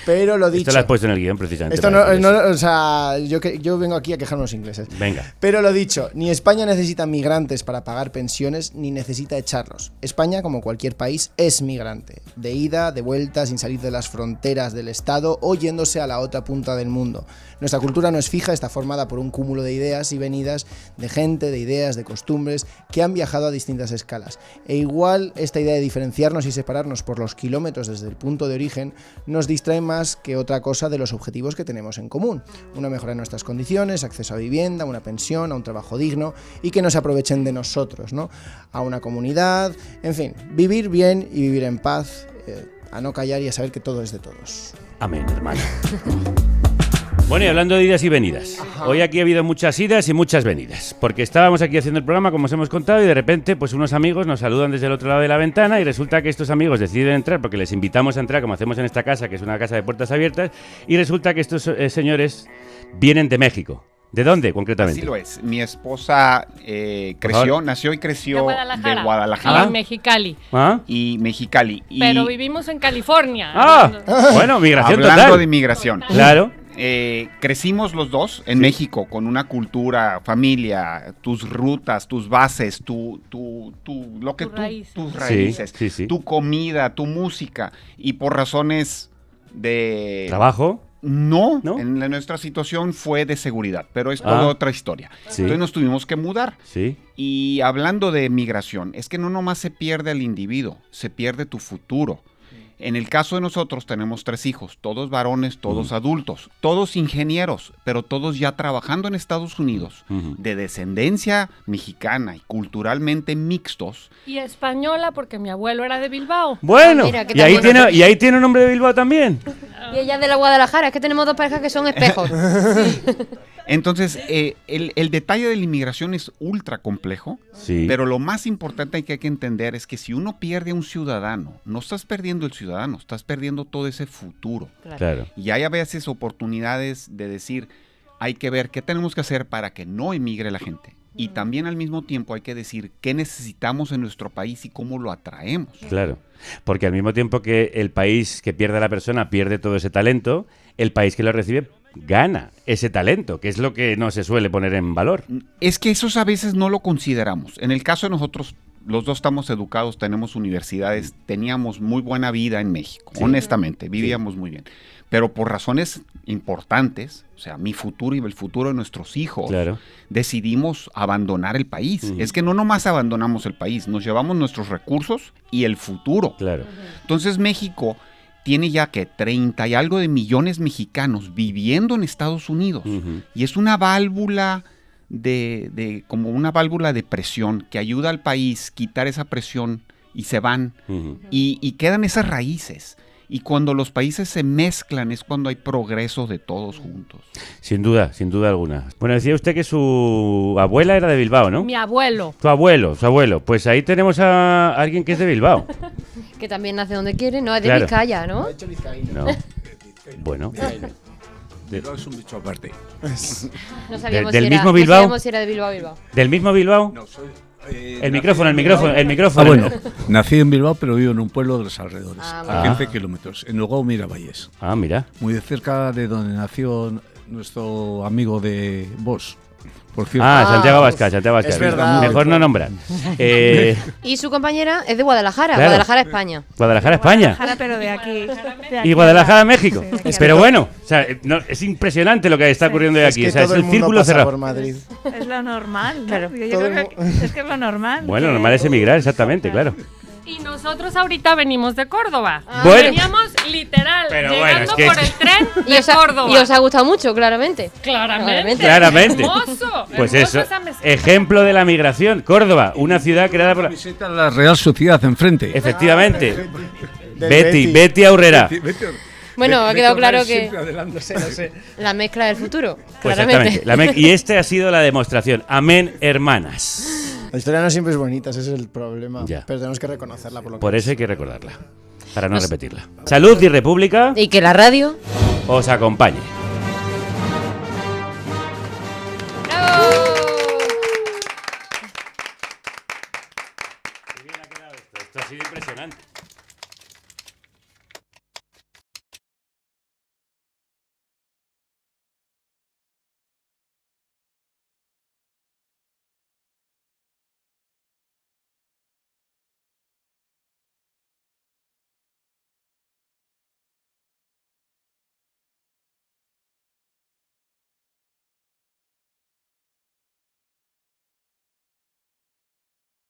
Pero lo dicho... Esto lo has puesto en el guión precisamente. Esto o sea, yo vengo aquí a quejarme a los ingleses. Venga. Pero lo dicho, ni España necesita migrantes para pagar pensiones, ni necesita echarlos. España, como cualquier país, es migrante. De ida, de vuelta, sin salir de las fronteras del Estado o yéndose a la otra punta del mundo. Nuestra cultura no es fija, está formada por un cúmulo de ideas y venidas de gente, de ideas, de costumbres que han viajado a distintas escalas. E igual esta idea de diferenciarnos y separarnos por los kilómetros desde el punto de origen nos distrae más que otra cosa de los objetivos que tenemos en común. Una mejora en nuestras condiciones, acceso a vivienda, una pensión, a un trabajo digno y que no se aprovechen de nosotros, ¿no? A una comunidad, en fin, vivir bien y vivir en paz, a no callar y a saber que todo es de todos. Amén, hermano. Bueno, y hablando de idas y venidas, hoy aquí ha habido muchas idas y muchas venidas, porque estábamos aquí haciendo el programa, como os hemos contado, y de repente pues unos amigos nos saludan desde el otro lado de la ventana y resulta que estos amigos deciden entrar porque les invitamos a entrar, como hacemos en esta casa, que es una casa de puertas abiertas, y resulta que estos señores vienen de México. ¿De dónde, concretamente? Así lo es. Mi esposa nació y creció de Guadalajara. Y Mexicali. Y Mexicali. Pero vivimos en California. Bueno, migración Hablando total. de inmigración. Claro. Crecimos los dos en México con una cultura, familia, tus rutas, tus bases, tus raíces, sí. Tu comida, tu música, y por razones de ¿trabajo? No, en nuestra situación fue de seguridad, pero es toda otra historia. Sí. Entonces nos tuvimos que mudar. Sí. Y hablando de migración, es que no nomás se pierde el individuo, se pierde tu futuro. En el caso de nosotros tenemos 3 hijos, todos varones, todos adultos, todos ingenieros, pero todos ya trabajando en Estados Unidos, de descendencia mexicana y culturalmente mixtos. Y española porque mi abuelo era de Bilbao. Bueno, y ahí tiene un nombre de Bilbao también. Y ella de la Guadalajara, es que tenemos 2 parejas que son espejos. Entonces, el detalle de la inmigración es ultra complejo, pero lo más importante que hay que entender es que si uno pierde a un ciudadano, no estás perdiendo el ciudadano, estás perdiendo todo ese futuro. Claro. Y hay a veces oportunidades de decir, hay que ver qué tenemos que hacer para que no emigre la gente. Y también al mismo tiempo hay que decir qué necesitamos en nuestro país y cómo lo atraemos. Claro, porque al mismo tiempo que el país que pierde a la persona pierde todo ese talento, el país que lo recibe gana ese talento, que es lo que no se suele poner en valor. Es que eso a veces no lo consideramos. En el caso de nosotros, los dos estamos educados, tenemos universidades, teníamos muy buena vida en México, honestamente, vivíamos muy bien. Pero por razones importantes, o sea, mi futuro y el futuro de nuestros hijos, decidimos abandonar el país. Es que no nomás abandonamos el país, nos llevamos nuestros recursos y el futuro. Entonces México tiene ya que 30 y algo de millones mexicanos viviendo en Estados Unidos. Y es una válvula como una válvula de presión que ayuda al país a quitar esa presión y se van y quedan esas raíces. Y cuando los países se mezclan es cuando hay progreso de todos juntos. Sin duda alguna. Bueno, decía usted que su abuela era de Bilbao, ¿no? Mi abuelo. Su abuelo. Pues ahí tenemos a alguien que es de Bilbao. Que también nace donde quiere, no, es de Vizcaya, ¿no? No. Bueno. Bilbao es un bicho aparte. No sabíamos ¿Del si mismo era, Bilbao? No sabíamos si era de Bilbao. ¿Del mismo Bilbao? No, soy... el micrófono. Bueno, nací en Bilbao, pero vivo en un pueblo de los alrededores, a 15 kilómetros, en Lugo, Miravalles. Ah, mira. Muy de cerca de donde nació nuestro amigo de Bosch. Por cierto. Santiago Abascal. Es verdad. Mejor no nombrar. Y su compañera es de Guadalajara, Claro. Guadalajara, España. Guadalajara, España. Guadalajara, pero de aquí. Y Guadalajara, México. Pero bueno, o sea, es impresionante lo que está ocurriendo de aquí. Es que o sea, es todo el mundo círculo pasa cerrado. por Madrid. Es lo normal, ¿no? Claro. Yo creo que es que es lo normal. Bueno, normal es emigrar, exactamente, claro. Y nosotros ahorita venimos de Córdoba. Bueno. Veníamos literal Pero llegando bueno, es que por el tren de Córdoba. Y os ha gustado mucho, claramente. Claramente. Hermoso. Pues hermoso eso, esa meseta. ejemplo de la migración. Córdoba, una ciudad creada por... Visita la Real Sociedad enfrente. Efectivamente. Betty Aurrera. Bueno, ha quedado claro que No sé. la mezcla del futuro, Pues claramente. exactamente. Y este ha sido la demostración. Amén, hermanas. La historia no siempre es bonita, ese es el problema. Ya. Pero tenemos que reconocerla por lo que Por eso hay que recordarla, para no repetirla. Salud y República Y que la radio... os acompañe. Esto ha sido impresionante.